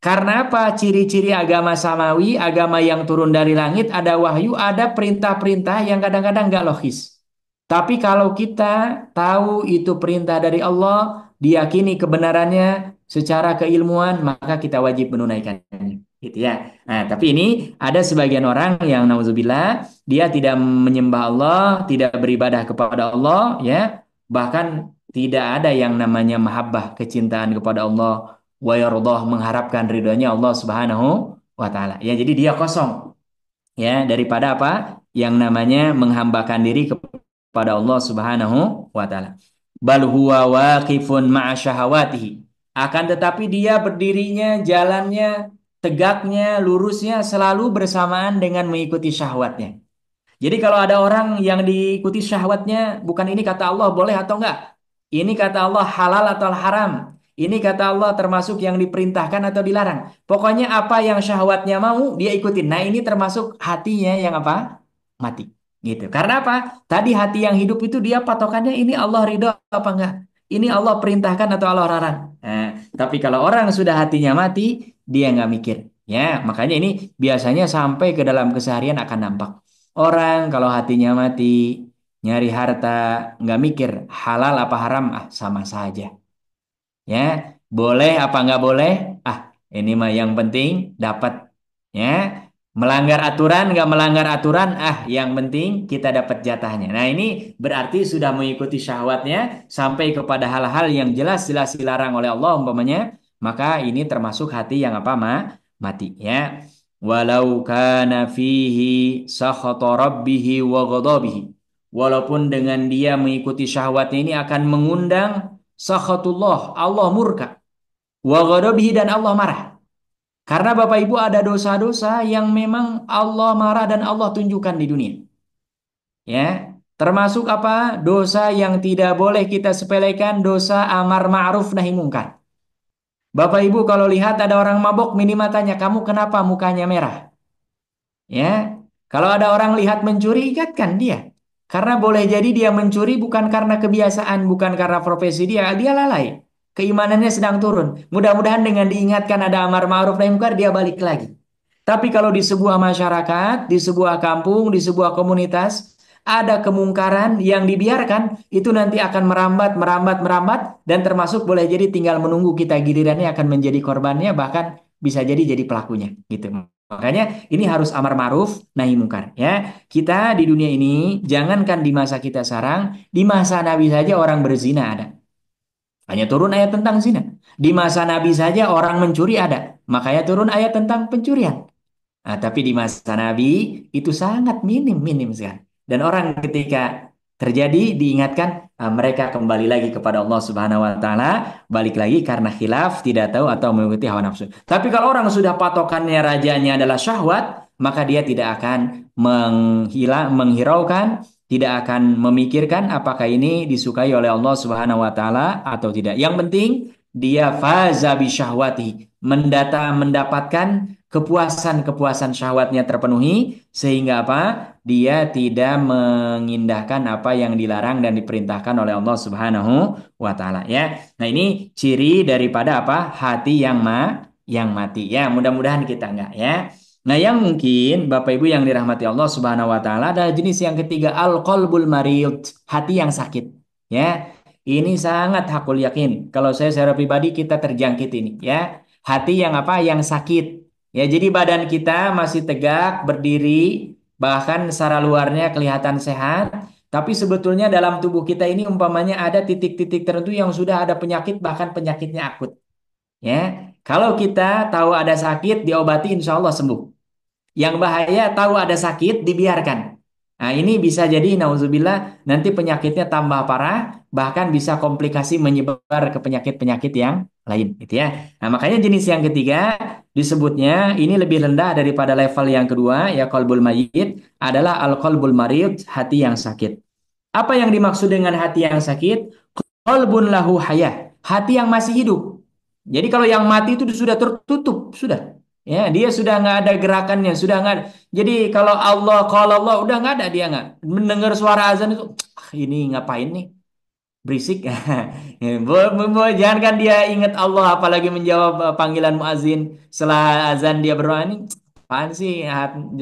Karena apa? Ciri-ciri agama samawi, agama yang turun dari langit, ada wahyu, ada perintah-perintah yang kadang-kadang nggak logis. Tapi kalau kita tahu itu perintah dari Allah, diyakini kebenarannya secara keilmuan, maka kita wajib menunaikannya. Gitu ya. Nah, tapi ini ada sebagian orang yang nauzubillah, dia tidak menyembah Allah, tidak beribadah kepada Allah, ya. Bahkan tidak ada yang namanya mahabbah, kecintaan kepada Allah, wa yardah, mengharapkan ridhonya Allah Subhanahu wa taala. Ya, jadi dia kosong ya daripada apa? Yang namanya menghambakan diri kepada Allah Subhanahu wa taala. Bal huwa waqifun ma'a syahawatihi. Akan tetapi dia berdirinya, jalannya, tegaknya, lurusnya selalu bersamaan dengan mengikuti syahwatnya. Jadi kalau ada orang yang diikuti syahwatnya, bukan ini kata Allah boleh atau enggak. Ini kata Allah halal atau haram. Ini kata Allah termasuk yang diperintahkan atau dilarang. Pokoknya apa yang syahwatnya mau, dia ikutin. Nah ini termasuk hatinya yang apa? Mati. Gitu. Karena apa? Tadi hati yang hidup itu dia patokannya ini Allah ridho apa enggak. Ini Allah perintahkan atau Allah larang. Nah, tapi kalau orang sudah hatinya mati, dia nggak mikir. Ya, makanya ini biasanya sampai ke dalam keseharian akan nampak. Orang kalau hatinya mati, nyari harta, nggak mikir halal apa haram, ah sama saja. Ya, boleh apa nggak boleh? Ah, ini mah yang penting dapat. Ya, melanggar aturan nggak melanggar aturan, ah yang penting kita dapat jatahnya. Nah ini berarti sudah mengikuti syahwatnya sampai kepada hal-hal yang jelas-jelas dilarang oleh Allah umpamanya, maka ini termasuk hati yang apa mati. Ya. Walau kana fihi sakhata rabbihi wa ghadabihi. Walaupun dengan dia mengikuti syahwatnya ini akan mengundang sakhatullah, Allah murka. Wa ghadabihi, dan Allah marah. Karena Bapak Ibu ada dosa-dosa yang memang Allah marah dan Allah tunjukkan di dunia. Ya, termasuk apa? Dosa yang tidak boleh kita sepelekan, dosa amar ma'ruf nahi mungkar. Bapak Ibu kalau lihat ada orang mabok minimal tanya, "Kamu kenapa mukanya merah?" Ya, kalau ada orang lihat mencuri, ingatkan dia. Karena boleh jadi dia mencuri bukan karena kebiasaan, bukan karena profesi dia, dia lalai. Keimanannya sedang turun. Mudah-mudahan dengan diingatkan ada amar ma'ruf nahi munkar, dia balik lagi. Tapi kalau di sebuah masyarakat, di sebuah kampung, di sebuah komunitas, ada kemungkaran yang dibiarkan, itu nanti akan merambat, merambat, merambat, dan termasuk boleh jadi tinggal menunggu kita gilirannya akan menjadi korbannya, bahkan bisa jadi pelakunya. Gitu. Makanya ini harus amar ma'ruf nahi mungkar. Ya, kita di dunia ini, jangankan di masa kita sekarang, di masa Nabi saja orang berzina ada. Hanya turun ayat tentang zina. Di masa Nabi saja orang mencuri ada. Makanya turun ayat tentang pencurian. Nah, tapi di masa Nabi itu sangat minim sekali. Dan orang ketika terjadi diingatkan, mereka kembali lagi kepada Allah Subhanahu wa taala, balik lagi karena khilaf, tidak tahu atau mengikuti hawa nafsu. Tapi kalau orang sudah patokannya rajanya adalah syahwat, maka dia tidak akan menghiraukan, tidak akan memikirkan apakah ini disukai oleh Allah Subhanahu wa taala atau tidak. Yang penting dia faza bi syahwati, mendapatkan kepuasan-kepuasan syahwatnya terpenuhi sehingga apa? Dia tidak mengindahkan apa yang dilarang dan diperintahkan oleh Allah Subhanahu wa taala ya. Nah, ini ciri daripada apa? Hati yang mati ya. Mudah-mudahan kita enggak ya. Nah, yang mungkin Bapak Ibu yang dirahmati Allah Subhanahu wa taala adalah jenis yang ketiga al-qalbul marid, hati yang sakit ya. Ini sangat hakul yakin. Kalau saya secara pribadi kita terjangkit ini ya. Hati yang apa? Yang sakit. Ya, jadi badan kita masih tegak, berdiri, bahkan secara luarnya kelihatan sehat, tapi sebetulnya dalam tubuh kita ini umpamanya ada titik-titik tertentu yang sudah ada penyakit, bahkan penyakitnya akut. Ya, kalau kita tahu ada sakit, diobati insya Allah sembuh. Yang bahaya tahu ada sakit, dibiarkan. Nah, ini bisa jadi nauzubillah nanti penyakitnya tambah parah, bahkan bisa komplikasi menyebar ke penyakit-penyakit yang lain, gitu ya. Nah, makanya jenis yang ketiga disebutnya ini lebih rendah daripada level yang kedua, ya qalbul mayyit adalah al-qalbul marid, hati yang sakit. Apa yang dimaksud dengan hati yang sakit? Qalbun lahu hayah, hati yang masih hidup. Jadi kalau yang mati itu sudah tertutup, sudah. Ya, dia sudah nggak ada gerakannya, sudah nggak ada. Jadi kalau Allah udah nggak ada, dia nggak mendengar suara azan itu. "Ah, ini ngapain nih? Berisik." Ya, jangan kan dia ingat Allah, apalagi menjawab panggilan muazin setelah azan dia berdoa ini. Apaan sih?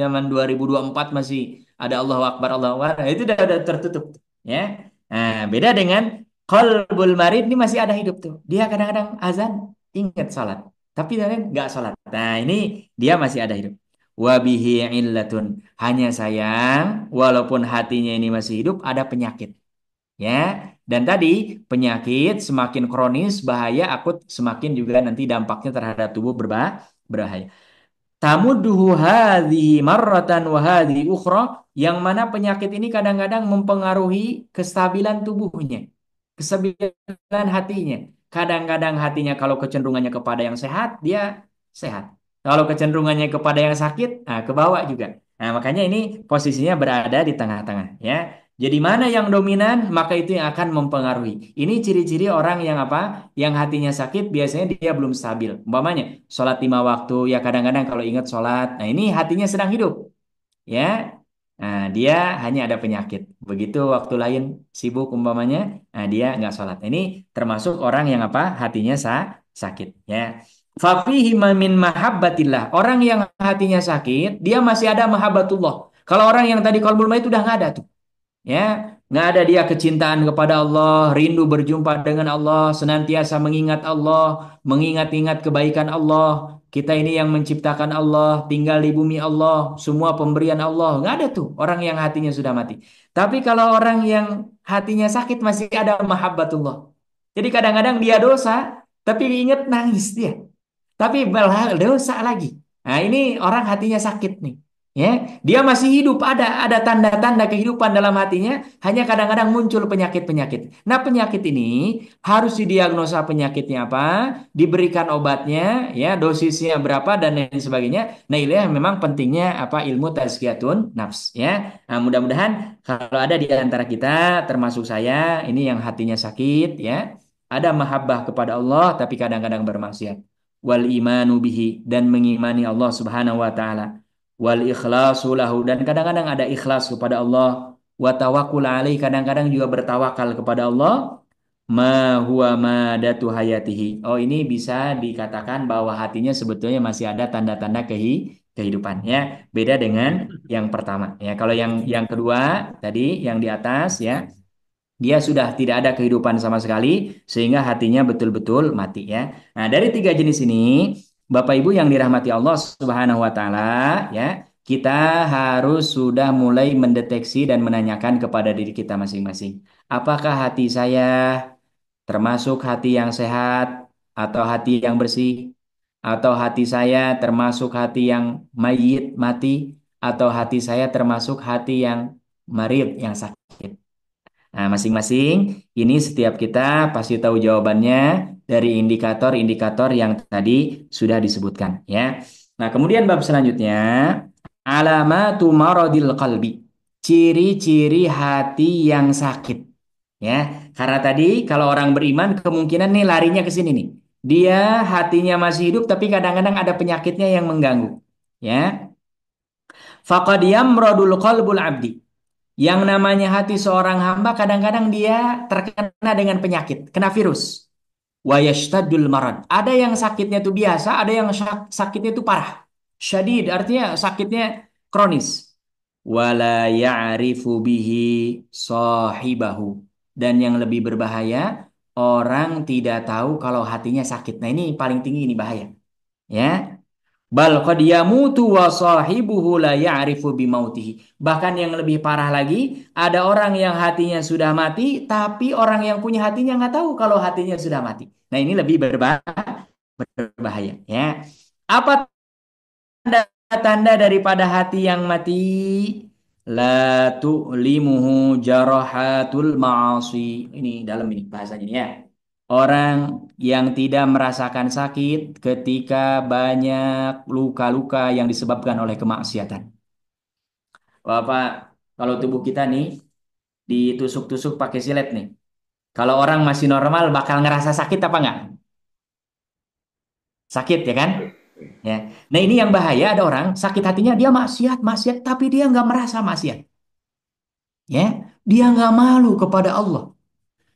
Zaman 2024 masih ada Allahu Akbar, Allahu Akbar. Nah, itu udah tertutup. Ya. Nah, beda dengan qalbul marid, ini masih ada hidup tuh. Dia kadang-kadang azan ingat salat, tapi kadang nggak salat. Nah, ini dia masih ada hidup. Wabihi illatun. Hanya sayang, walaupun hatinya ini masih hidup, ada penyakit. Ya, dan tadi penyakit semakin kronis, bahaya akut, semakin juga nanti dampaknya terhadap tubuh berbahaya. Tamuduhu hadhihi marratan wa hadhihi ukhra, yang mana penyakit ini kadang-kadang mempengaruhi kestabilan tubuhnya, kestabilan hatinya. Kadang-kadang hatinya kalau kecenderungannya kepada yang sehat, dia sehat. Kalau kecenderungannya kepada yang sakit, nah, ke bawah juga. Nah, makanya ini posisinya berada di tengah-tengah, ya. Jadi mana yang dominan, maka itu yang akan mempengaruhi. Ini ciri-ciri orang yang apa? Yang hatinya sakit, biasanya dia belum stabil. Umpamanya, sholat 5 waktu, ya kadang-kadang kalau ingat sholat, nah ini hatinya sedang hidup, ya. Nah, dia hanya ada penyakit. Begitu waktu lain sibuk umpamanya, nah dia nggak sholat. Ini termasuk orang yang apa? Hatinya sakit, ya. Fafihi min mahabbatillah. Orang yang hatinya sakit, dia masih ada mahabbatullah. Kalau orang yang tadi qalbul maut itu udah nggak ada tuh. Ya, nggak ada dia kecintaan kepada Allah, rindu berjumpa dengan Allah, senantiasa mengingat Allah, mengingat-ingat kebaikan Allah. Kita ini yang menciptakan Allah, tinggal di bumi Allah, semua pemberian Allah. Nggak ada tuh orang yang hatinya sudah mati. Tapi kalau orang yang hatinya sakit masih ada mahabbatullah. Jadi kadang-kadang dia dosa, tapi ingat nangis dia. Tapi malah dosa lagi. Nah, ini orang hatinya sakit nih. Ya, dia masih hidup, ada tanda-tanda kehidupan dalam hatinya, hanya kadang-kadang muncul penyakit-penyakit. Nah, penyakit ini harus didiagnosa penyakitnya apa, diberikan obatnya, ya, dosisnya berapa dan lain sebagainya. Nah, ini yang memang pentingnya apa ilmu tazkiyatun nafs, ya. Nah, mudah-mudahan kalau ada di antara kita, termasuk saya, ini yang hatinya sakit, ya, ada mahabbah kepada Allah, tapi kadang-kadang bermaksiat. Wal imanu bihi, dan mengimani Allah Subhanahu wa taala, wal ikhlasu lahu, dan kadang-kadang ada ikhlas kepada Allah, wa tawakkul alaih, kadang-kadang juga bertawakal kepada Allah, ma huwa madatu hayatihi. Oh, ini bisa dikatakan bahwa hatinya sebetulnya masih ada tanda-tanda kehidupan, ya. Beda dengan yang pertama, ya. Kalau yang kedua tadi yang di atas, ya, dia sudah tidak ada kehidupan sama sekali sehingga hatinya betul-betul mati, ya. Nah, dari tiga jenis ini, Bapak Ibu yang dirahmati Allah Subhanahu wa taala, ya, kita harus sudah mulai mendeteksi dan menanyakan kepada diri kita masing-masing. Apakah hati saya termasuk hati yang sehat atau hati yang bersih? Atau hati saya termasuk hati yang mayit, mati, atau hati saya termasuk hati yang marid, yang sakit? Nah, masing-masing ini setiap kita pasti tahu jawabannya dari indikator-indikator yang tadi sudah disebutkan, ya. Nah, kemudian bab selanjutnya, alamatu maradil qalbi. Ciri-ciri hati yang sakit, ya. Karena tadi kalau orang beriman kemungkinan nih larinya ke sini nih. Dia hatinya masih hidup tapi kadang-kadang ada penyakitnya yang mengganggu, ya. Faqad yamradul qalbul abdi. Yang namanya hati seorang hamba kadang-kadang dia terkena dengan penyakit, kena virus. Wa yashtadul marad. Ada yang sakitnya itu biasa, ada yang sakitnya itu parah. Syadid artinya sakitnya kronis. Wala ya'rifu bihi sahibahu. Dan yang lebih berbahaya, orang tidak tahu kalau hatinya sakit. Nah, ini paling tinggi, ini bahaya. Ya, bal qad yamutu wa sahibuhu la ya'rifu bimautihi. Bahkan yang lebih parah lagi, ada orang yang hatinya sudah mati, tapi orang yang punya hatinya nggak tahu kalau hatinya sudah mati. Nah, ini lebih berbahaya, ya. Apa tanda-tanda daripada hati yang mati? La tu'limuhu jarahatul ma'asi. Ini dalam ini bahasanya ini, ya. Orang yang tidak merasakan sakit ketika banyak luka-luka yang disebabkan oleh kemaksiatan. Bapak, kalau tubuh kita nih ditusuk-tusuk pakai silet nih. Kalau orang masih normal bakal ngerasa sakit apa enggak? Sakit, ya kan? Ya. Nah ini yang bahaya, ada orang sakit hatinya dia maksiat, maksiat, tapi dia nggak merasa maksiat. Ya, dia nggak malu kepada Allah.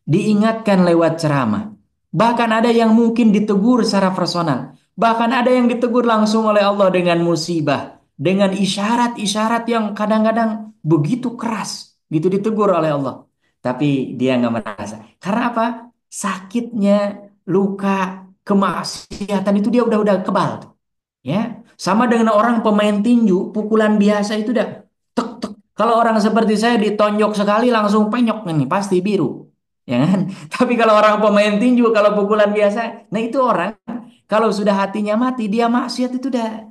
Diingatkan lewat ceramah. Bahkan ada yang mungkin ditegur secara personal. Bahkan ada yang ditegur langsung oleh Allah dengan musibah. Dengan isyarat-isyarat yang kadang-kadang begitu keras. Gitu ditegur oleh Allah. Tapi dia nggak merasa. Karena apa? Sakitnya, luka, kemaksiatan itu dia udah kebal tuh. Ya, sama dengan orang pemain tinju, pukulan biasa itu udah tek tek. Kalau orang seperti saya ditonjok sekali langsung penyok ini pasti biru, ya kan? Tapi kalau orang pemain tinju, kalau pukulan biasa, nah itu orang kalau sudah hatinya mati dia maksiat itu udah,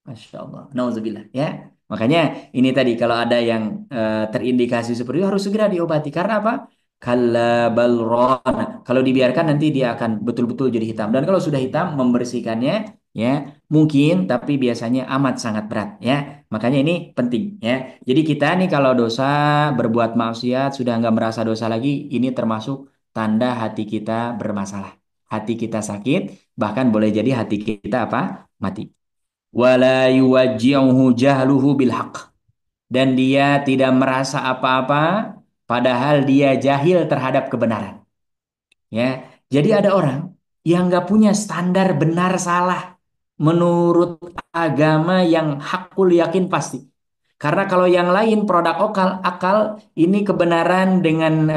masya Allah, nauzubillah, ya. Makanya ini tadi kalau ada yang terindikasi seperti itu harus segera diobati. Karena apa? Kalla balrona. Kalau dibiarkan nanti dia akan betul-betul jadi hitam. Dan kalau sudah hitam, membersihkannya ya mungkin, tapi biasanya amat sangat berat ya. Makanya ini penting ya. Jadi kita nih kalau dosa, berbuat maksiat, sudah nggak merasa dosa lagi, ini termasuk tanda hati kita bermasalah. Hati kita sakit, bahkan boleh jadi hati kita apa? Mati. Wala yuwajji'uhu jahluhu bil haqq, dan dia tidak merasa apa-apa padahal dia jahil terhadap kebenaran, ya. Jadi ada orang yang nggak punya standar benar salah menurut agama yang hakul yakin pasti. Karena kalau yang lain produk akal ini kebenaran dengan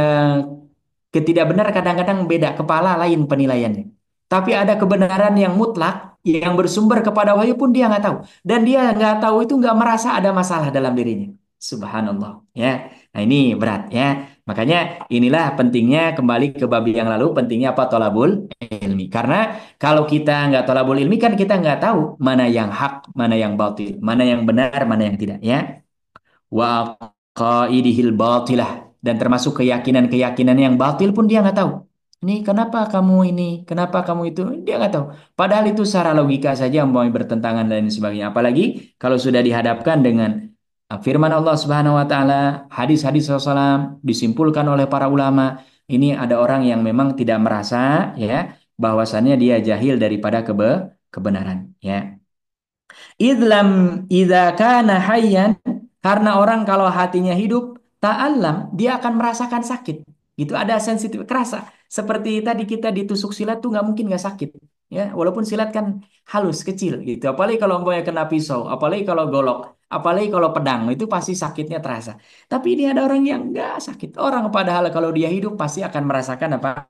ketidakbenar kadang-kadang beda, kepala lain penilaiannya. Tapi ada kebenaran yang mutlak yang bersumber kepada wahyu pun dia nggak tahu. Dan dia nggak tahu itu nggak merasa ada masalah dalam dirinya. Subhanallah. Ya, nah ini berat ya. Makanya inilah pentingnya, kembali ke babi yang lalu, pentingnya apa? Tolabul ilmi. Karena kalau kita nggak tolabul ilmi kan kita nggak tahu mana yang hak, mana yang batil, mana yang benar, mana yang tidak. Ya, wa qaidihil batilah, dan termasuk keyakinan-keyakinan yang batil pun dia nggak tahu. Ini kenapa kamu ini, kenapa kamu itu, dia nggak tahu. Padahal itu secara logika saja mau bertentangan dan lain sebagainya. Apalagi kalau sudah dihadapkan dengan firman Allah Subhanahu Wa Taala, hadis-hadis Rasulullah disimpulkan oleh para ulama. Ini ada orang yang memang tidak merasa ya bahwasannya dia jahil daripada kebenaran. Ya. Idlam idza kana hayyan, karena orang kalau hatinya hidup ta'allam, dia akan merasakan sakit. Itu ada sensitif kerasa. Seperti tadi kita ditusuk silat tuh nggak mungkin nggak sakit. Ya, walaupun silat kan halus kecil gitu. Apalagi kalau umpamanya kena pisau, apalagi kalau golok, apalagi kalau pedang, itu pasti sakitnya terasa. Tapi ini ada orang yang nggak sakit. Orang padahal kalau dia hidup pasti akan merasakan apa?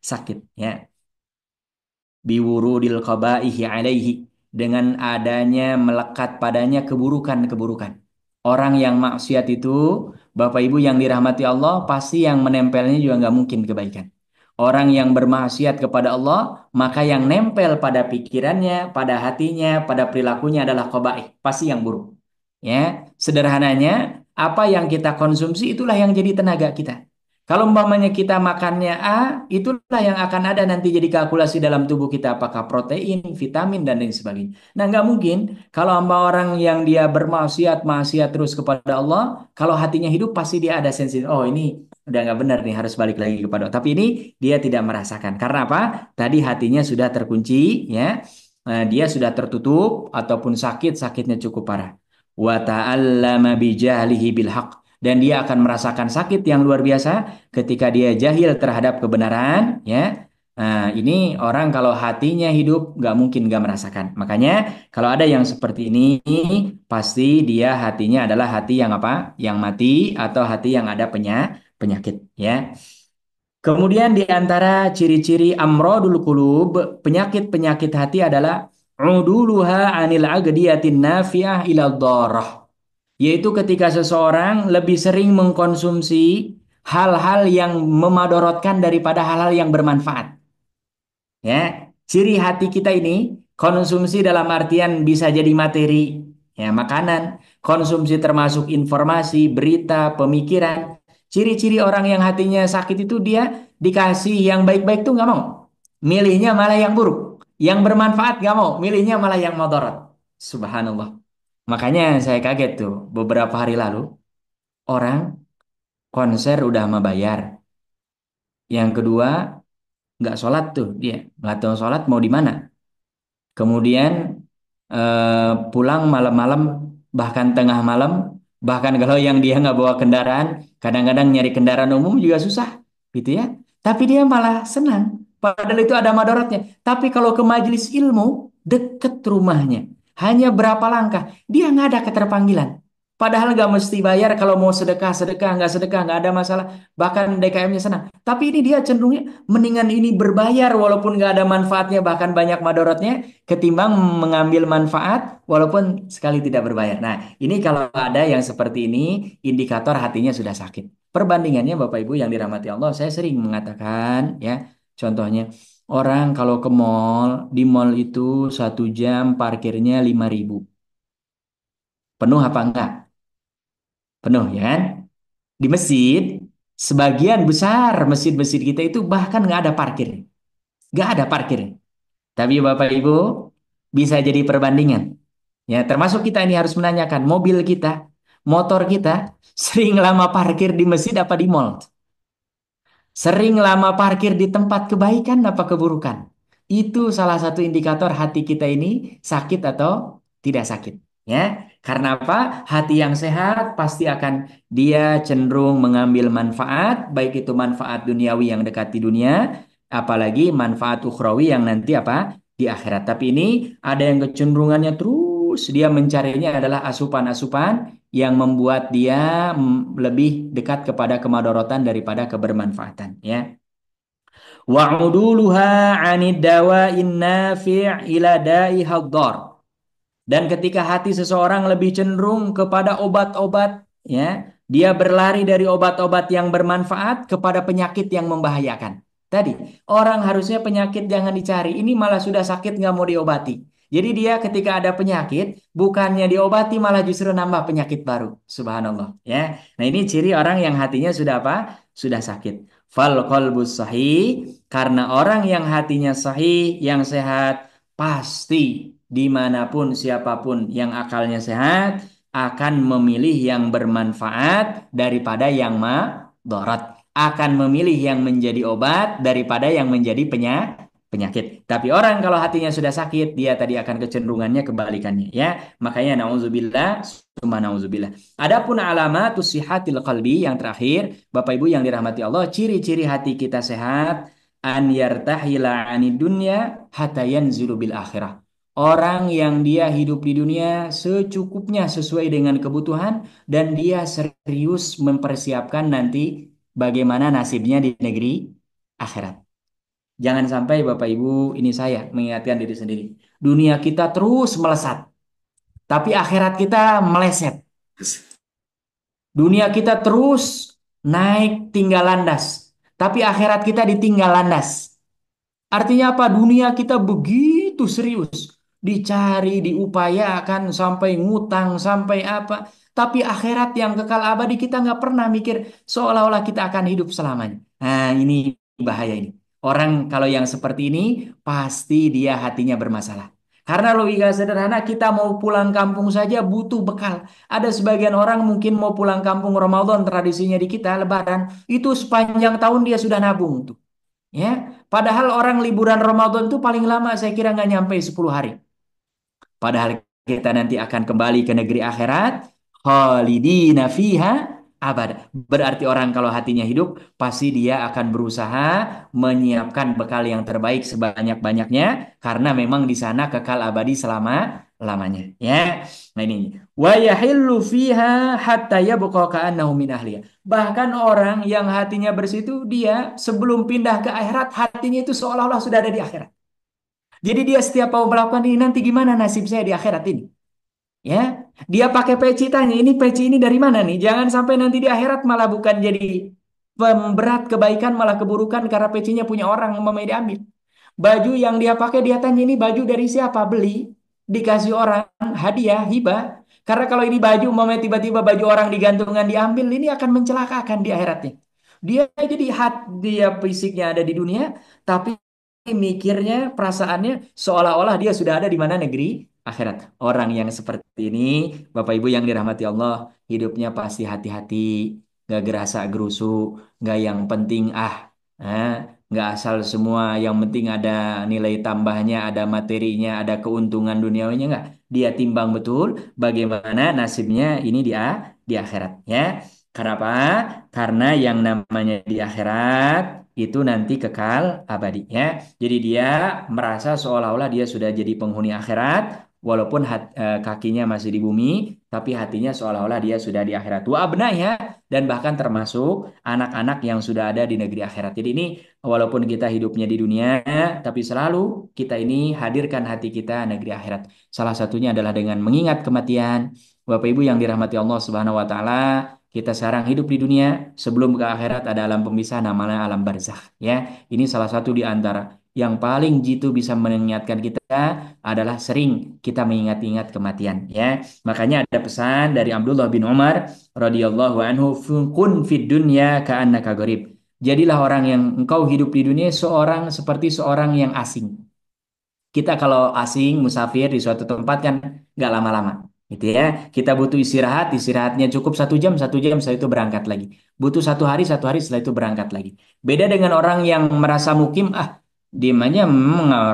Sakit. Ya, biwurudil qabaihi alaihi, dengan adanya melekat padanya keburukan-keburukan. Orang yang maksiat itu, Bapak Ibu yang dirahmati Allah, pasti yang menempelnya juga nggak mungkin kebaikan. Orang yang bermaksiat kepada Allah, maka yang nempel pada pikirannya, pada hatinya, pada perilakunya adalah qabaih, pasti yang buruk. Ya, sederhananya, apa yang kita konsumsi itulah yang jadi tenaga kita. Kalau umpamanya kita makannya A, itulah yang akan ada nanti jadi kalkulasi dalam tubuh kita, apakah protein, vitamin, dan lain sebagainya. Nah, nggak mungkin kalau hamba orang yang dia bermaksiat, maksiat terus kepada Allah, kalau hatinya hidup pasti dia ada sensi, oh ini udah nggak benar nih, harus balik lagi kepada Allah. Tapi ini dia tidak merasakan. Karena apa? Tadi hatinya sudah terkunci, ya. Dia sudah tertutup ataupun sakit, sakitnya cukup parah. Wa ta'allama bijahlihi bil haqq, dan dia akan merasakan sakit yang luar biasa ketika dia jahil terhadap kebenaran, ya. Nah, ini orang kalau hatinya hidup nggak mungkin nggak merasakan. Makanya kalau ada yang seperti ini, pasti dia hatinya adalah hati yang apa? Yang mati, atau hati yang ada penyakit, ya. Kemudian di antara ciri-ciri amrodul qulub, penyakit-penyakit hati adalah uduluha anil agdiyatin nafi'ah ila dharrah, yaitu ketika seseorang lebih sering mengkonsumsi hal-hal yang memadorotkan daripada hal-hal yang bermanfaat. Ya, ciri hati kita ini konsumsi dalam artian bisa jadi materi, ya makanan, konsumsi termasuk informasi, berita, pemikiran. Ciri-ciri orang yang hatinya sakit itu dia dikasih yang baik-baik tuh nggak mau, milihnya malah yang buruk, yang bermanfaat nggak mau, milihnya malah yang mudarat. Subhanallah. Makanya saya kaget tuh beberapa hari lalu orang konser udah mau bayar. Yang kedua nggak sholat tuh dia, nggak tahu sholat mau di mana. Kemudian pulang malam-malam, bahkan tengah malam, bahkan kalau yang dia nggak bawa kendaraan, kadang-kadang nyari kendaraan umum juga susah, gitu ya. Tapi dia malah senang. Padahal itu ada madorotnya. Tapi kalau ke majelis ilmu, deket rumahnya, hanya berapa langkah, dia nggak ada keterpanggilan. Padahal nggak mesti bayar kalau mau sedekah, sedekah, nggak ada masalah. Bahkan DKM-nya senang. Tapi ini dia cenderungnya mendingan ini berbayar walaupun nggak ada manfaatnya, bahkan banyak madorotnya, ketimbang mengambil manfaat walaupun sekali tidak berbayar. Nah, ini kalau ada yang seperti ini, indikator hatinya sudah sakit. Perbandingannya Bapak Ibu yang dirahmati Allah, saya sering mengatakan ya, contohnya orang kalau ke mall, di mall itu 1 jam parkirnya 5.000. Penuh apa enggak? Penuh ya kan? Di masjid, sebagian besar masjid-masjid kita itu bahkan nggak ada parkir. Nggak ada parkir. Tapi Bapak Ibu bisa jadi perbandingan. Ya, termasuk kita ini harus menanyakan mobil kita, motor kita sering lama parkir di masjid apa di mall? Sering lama parkir di tempat kebaikan apa keburukan? Itu salah satu indikator hati kita ini sakit atau tidak sakit. Ya, karena apa? Hati yang sehat pasti akan dia cenderung mengambil manfaat, baik itu manfaat duniawi yang dekat di dunia, apalagi manfaat ukhrawi yang nanti apa? Di akhirat. Tapi ini ada yang kecenderungannya terus dia mencarinya adalah asupan-asupan yang membuat dia lebih dekat kepada kemadorotan daripada kebermanfaatan ya. Wa'uduluha 'anid dawa'in nafi' ila da'i haddar. Dan ketika hati seseorang lebih cenderung kepada obat-obat ya, dia berlari dari obat-obat yang bermanfaat kepada penyakit yang membahayakan. Tadi, orang harusnya penyakit jangan dicari, ini malah sudah sakit nggak mau diobati. Jadi dia ketika ada penyakit, bukannya diobati malah justru nambah penyakit baru. Subhanallah. Ya. Nah ini ciri orang yang hatinya sudah apa? Sudah sakit. Fal qalbus sahih, karena orang yang hatinya sahih, yang sehat, pasti dimanapun siapapun yang akalnya sehat akan memilih yang bermanfaat daripada yang madharat. Akan memilih yang menjadi obat daripada yang menjadi penyakit. Tapi orang kalau hatinya sudah sakit, dia tadi akan kecenderungannya kebalikannya ya. Makanya nauzubillah, summa nauzubillah. Adapun alamatus sihatil qalbi yang terakhir, Bapak Ibu yang dirahmati Allah, ciri-ciri hati kita sehat an yartahila anid dunya hatta yanzilu bil akhirah. Orang yang dia hidup di dunia secukupnya sesuai dengan kebutuhan dan dia serius mempersiapkan nanti bagaimana nasibnya di negeri akhirat. Jangan sampai Bapak Ibu, ini saya mengingatkan diri sendiri. Dunia kita terus melesat, tapi akhirat kita meleset. Dunia kita terus naik tinggal landas, tapi akhirat kita ditinggal landas. Artinya apa? Dunia kita begitu serius. Dicari, diupayakan, sampai ngutang, sampai apa. Tapi akhirat yang kekal abadi kita nggak pernah mikir seolah-olah kita akan hidup selamanya. Nah ini bahaya ini. Orang kalau yang seperti ini pasti dia hatinya bermasalah. Karena logika sederhana kita mau pulang kampung saja butuh bekal. Ada sebagian orang mungkin mau pulang kampung Ramadan tradisinya di kita Lebaran. Itu sepanjang tahun dia sudah nabung tuh. Ya, padahal orang liburan Ramadan itu paling lama saya kira nggak nyampe 10 hari. Padahal kita nanti akan kembali ke negeri akhirat, khalidina fiha abada. Berarti orang kalau hatinya hidup, pasti dia akan berusaha menyiapkan bekal yang terbaik sebanyak-banyaknya, karena memang di sana kekal abadi selama-lamanya. Ya, nah ini. Wa yahillu fiha hatta yabqa ka'annahu min ahliya. Bahkan orang yang hatinya bersih itu dia sebelum pindah ke akhirat, hatinya itu seolah-olah sudah ada di akhirat. Jadi dia setiap mau melakukan ini nanti gimana nasib saya di akhirat ini? Ya, dia pakai peci tanya, ini peci ini dari mana nih? Jangan sampai nanti di akhirat malah bukan jadi pemberat kebaikan malah keburukan karena pecinya punya orang mau diambil. Baju yang dia pakai dia tanya ini baju dari siapa? Beli, dikasih orang, hadiah, hibah. Karena kalau ini baju mau tiba-tiba baju orang digantungan diambil, ini akan mencelakakan di akhiratnya. Dia jadi dia fisiknya ada di dunia, tapi mikirnya, perasaannya seolah-olah dia sudah ada di mana negeri akhirat. Orang yang seperti ini, Bapak Ibu yang dirahmati Allah, hidupnya pasti hati-hati, gak gerasa gerusu, gak yang penting ah, nggak asal semua, yang penting ada nilai tambahnya, ada materinya, ada keuntungan duniawinya, nggak. Dia timbang betul bagaimana nasibnya ini di akhirat, ya. Kenapa? Karena yang namanya di akhirat itu nanti kekal abadi, ya. Jadi dia merasa seolah-olah dia sudah jadi penghuni akhirat, walaupun kakinya masih di bumi, tapi hatinya seolah-olah dia sudah di akhirat. Wa abnaiha, dan bahkan termasuk anak-anak yang sudah ada di negeri akhirat. Jadi ini walaupun kita hidupnya di dunia, tapi selalu kita ini hadirkan hati kita negeri akhirat. Salah satunya adalah dengan mengingat kematian. Bapak Ibu yang dirahmati Allah Subhanahu wa taala, kita sekarang hidup di dunia, sebelum ke akhirat ada alam pemisah namanya alam barzakh, ya. Ini salah satu di antara yang paling jitu bisa mengingatkan kita adalah sering kita mengingat-ingat kematian, ya. Makanya ada pesan dari Abdullah bin Umar radhiyallahu anhu, kun fid dunya ka'annaka gharib. Jadilah orang yang engkau hidup di dunia seorang seperti seorang yang asing. Kita kalau asing musafir di suatu tempat kan nggak lama-lama, gitu ya. Kita butuh istirahat, istirahatnya cukup 1 jam, 1 jam setelah itu berangkat lagi. Butuh 1 hari, 1 hari setelah itu berangkat lagi. Beda dengan orang yang merasa mukim, diem aja,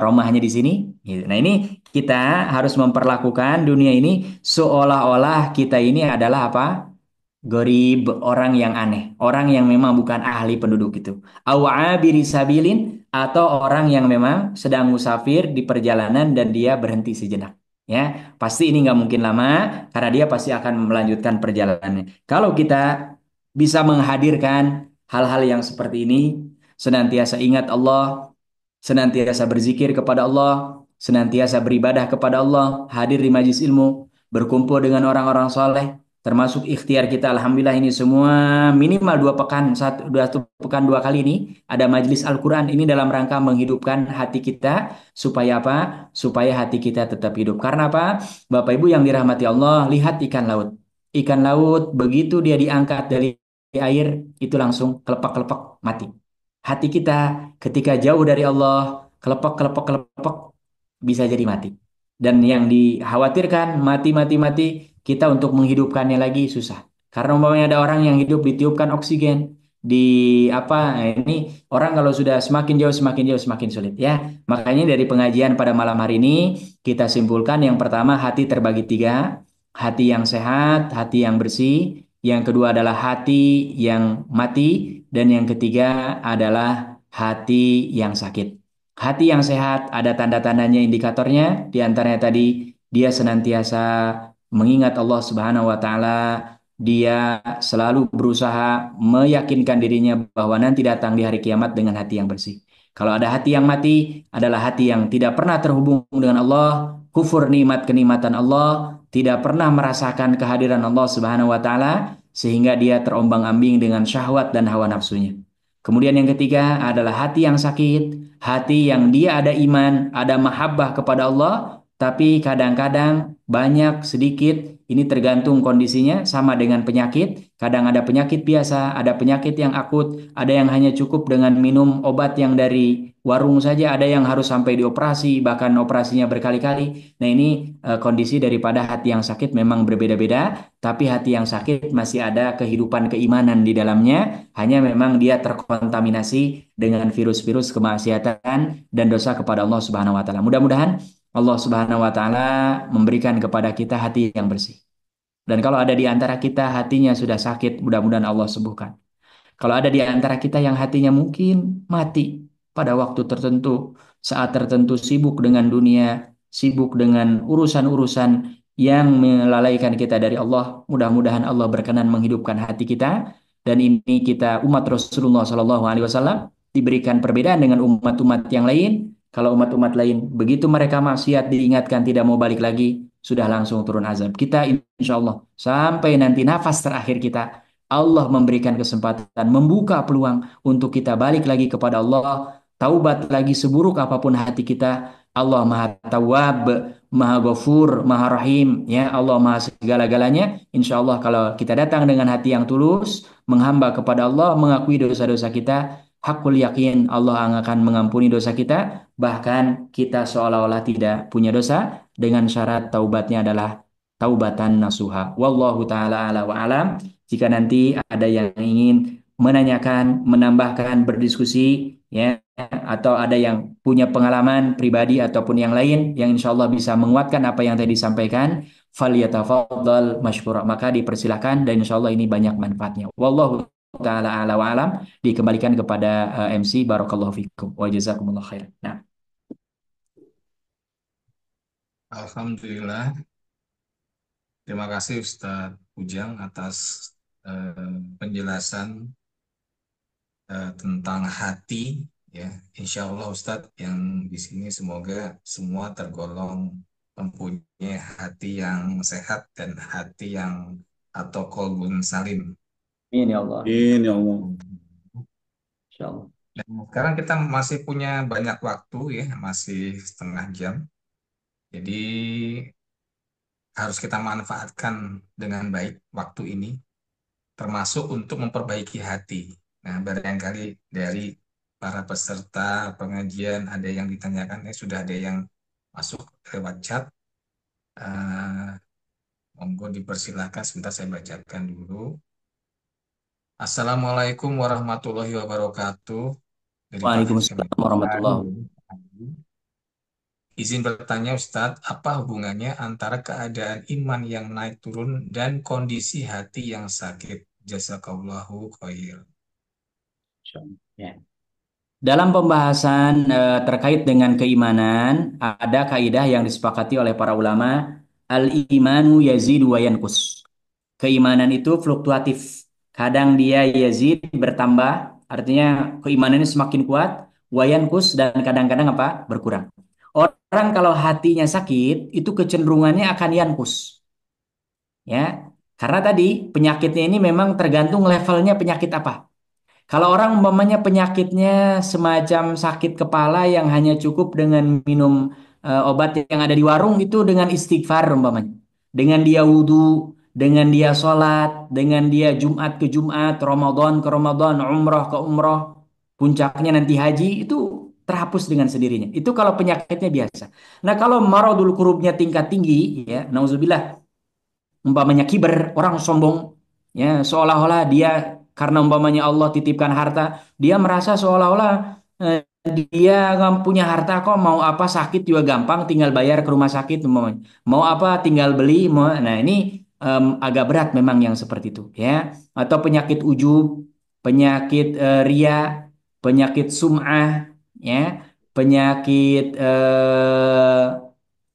rumahnya di sini. Gitu. Nah ini kita harus memperlakukan dunia ini seolah-olah kita ini adalah apa? Gorib, orang yang aneh, orang yang memang bukan ahli penduduk itu. Aw'abiri sabilin, atau orang yang memang sedang musafir di perjalanan dan dia berhenti sejenak. Ya, pasti ini nggak mungkin lama karena dia pasti akan melanjutkan perjalanannya. Kalau kita bisa menghadirkan hal-hal yang seperti ini, senantiasa ingat Allah, senantiasa berzikir kepada Allah, senantiasa beribadah kepada Allah, hadir di majlis ilmu, berkumpul dengan orang-orang soleh, termasuk ikhtiar kita. Alhamdulillah ini semua minimal 2 pekan, 1 pekan 2 kali ini ada majlis Al-Quran, ini dalam rangka menghidupkan hati kita supaya apa? Supaya hati kita tetap hidup. Karena apa? Bapak Ibu yang dirahmati Allah, lihat ikan laut. Ikan laut begitu dia diangkat dari air itu langsung kelepak-kelepak mati. Hati kita ketika jauh dari Allah, kelepek, kelepek, kelepek, bisa jadi mati. Dan yang dikhawatirkan mati, mati, mati, kita untuk menghidupkannya lagi susah. Karena umpamanya ada orang yang hidup ditiupkan oksigen, di apa, ini orang kalau sudah semakin jauh, semakin sulit, ya. Makanya dari pengajian pada malam hari ini, kita simpulkan yang pertama hati terbagi 3, hati yang sehat, hati yang bersih, yang kedua adalah hati yang mati, dan yang ketiga adalah hati yang sakit. Hati yang sehat ada tanda-tandanya, indikatornya. Di antaranya tadi dia senantiasa mengingat Allah Subhanahu wa taala, dia selalu berusaha meyakinkan dirinya bahwa nanti datang di hari kiamat dengan hati yang bersih. Kalau ada hati yang mati, adalah hati yang tidak pernah terhubung dengan Allah, kufur nikmat kenikmatan Allah, tidak pernah merasakan kehadiran Allah Subhanahu wa taala, sehingga dia terombang-ambing dengan syahwat dan hawa nafsunya. Kemudian yang ketiga adalah hati yang sakit, hati yang dia ada iman, ada mahabbah kepada Allah, tapi kadang-kadang banyak, sedikit, ini tergantung kondisinya, sama dengan penyakit. Kadang ada penyakit biasa, ada penyakit yang akut, ada yang hanya cukup dengan minum obat yang dari warung saja, ada yang harus sampai dioperasi, bahkan operasinya berkali-kali. Nah ini kondisi daripada hati yang sakit memang berbeda-beda, tapi hati yang sakit masih ada kehidupan keimanan di dalamnya, hanya memang dia terkontaminasi dengan virus-virus kemaksiatan dan dosa kepada Allah Subhanahu wa taala. Mudah-mudahan Allah Subhanahu wa taala memberikan kepada kita hati yang bersih. Dan kalau ada di antara kita hatinya sudah sakit, mudah-mudahan Allah sembuhkan. Kalau ada di antara kita yang hatinya mungkin mati pada waktu tertentu, saat tertentu sibuk dengan dunia, sibuk dengan urusan-urusan yang melalaikan kita dari Allah, mudah-mudahan Allah berkenan menghidupkan hati kita. Dan ini kita umat Rasulullah SAW diberikan perbedaan dengan umat-umat yang lain. Kalau umat-umat lain begitu mereka maksiat diingatkan tidak mau balik lagi, sudah langsung turun azab. Kita insya Allah sampai nanti nafas terakhir kita, Allah memberikan kesempatan, membuka peluang untuk kita balik lagi kepada Allah, taubat lagi seburuk apapun hati kita. Allah Maha Tawwab, Maha Ghafur, Maha Rahim, ya. Allah Maha segala-galanya. Insya Allah kalau kita datang dengan hati yang tulus, menghamba kepada Allah, mengakui dosa-dosa kita, hakul yakin Allah akan mengampuni dosa kita, bahkan kita seolah-olah tidak punya dosa, dengan syarat taubatnya adalah taubatan nasuha. Wallahu taala ala wa alam. Jika nanti ada yang ingin menanyakan, menambahkan, berdiskusi, ya, atau ada yang punya pengalaman pribadi ataupun yang lain yang insya Allah bisa menguatkan apa yang tadi disampaikan, falyatafaddal masykura. Maka dipersilahkan dan insya Allah ini banyak manfaatnya. Wallahu taala ala wa alam. Dikembalikan kepada MC. Barakallahu fikum wa jazakumullah khair. Nah, Alhamdulillah. Terima kasih Ustadz Ujang atas penjelasan tentang hati, ya. Insya Allah Ustadz yang di sini semoga semua tergolong mempunyai hati yang sehat dan hati yang atau kolbun salim. ini ya Allah. Amin ya Allah. Insya Allah. Dan sekarang kita masih punya banyak waktu, ya, masih setengah jam. Jadi harus kita manfaatkan dengan baik waktu ini, termasuk untuk memperbaiki hati. Nah, barangkali dari para peserta pengajian ada yang ditanyakan, sudah ada yang masuk lewat chat. Monggo dipersilahkan, sebentar saya bacakan dulu. Assalamualaikum warahmatullahi wabarakatuh. Dari Pak Waalaikumsalam warahmatullahi wabarakatuh. Izin bertanya Ustadz, apa hubungannya antara keadaan iman yang naik turun dan kondisi hati yang sakit? Jazakallahu khair. Ya. Dalam pembahasan terkait dengan keimanan, ada kaidah yang disepakati oleh para ulama, al-imanu yazidu wa yanqus. Keimanan itu fluktuatif. Kadang dia yazid bertambah, artinya keimanannya semakin kuat, wa yanqus, dan kadang-kadang apa? Berkurang. Orang kalau hatinya sakit, itu kecenderungannya akan yanqus. Ya. Karena tadi penyakitnya ini memang tergantung levelnya penyakit apa. Kalau orang umpamanya penyakitnya semacam sakit kepala yang hanya cukup dengan minum obat yang ada di warung, itu dengan istighfar umpamanya. Dengan dia wudhu, dengan dia sholat, dengan dia Jumat ke Jumat, Ramadan ke Ramadan, umroh ke umroh, puncaknya nanti haji, itu terhapus dengan sendirinya. Itu kalau penyakitnya biasa. Nah, kalau maradul kurubnya tingkat tinggi, ya, nauzubillah, umpamanya kiber, orang sombong, ya, seolah-olah dia karena umpamanya Allah titipkan harta, dia merasa seolah-olah eh, dia nggak punya harta, kok mau apa sakit juga gampang, tinggal bayar ke rumah sakit umpamanya, mau apa tinggal beli, mau. Nah, ini agak berat memang yang seperti itu, ya. Atau penyakit ujub, penyakit ria, penyakit sum'ah, ya, penyakit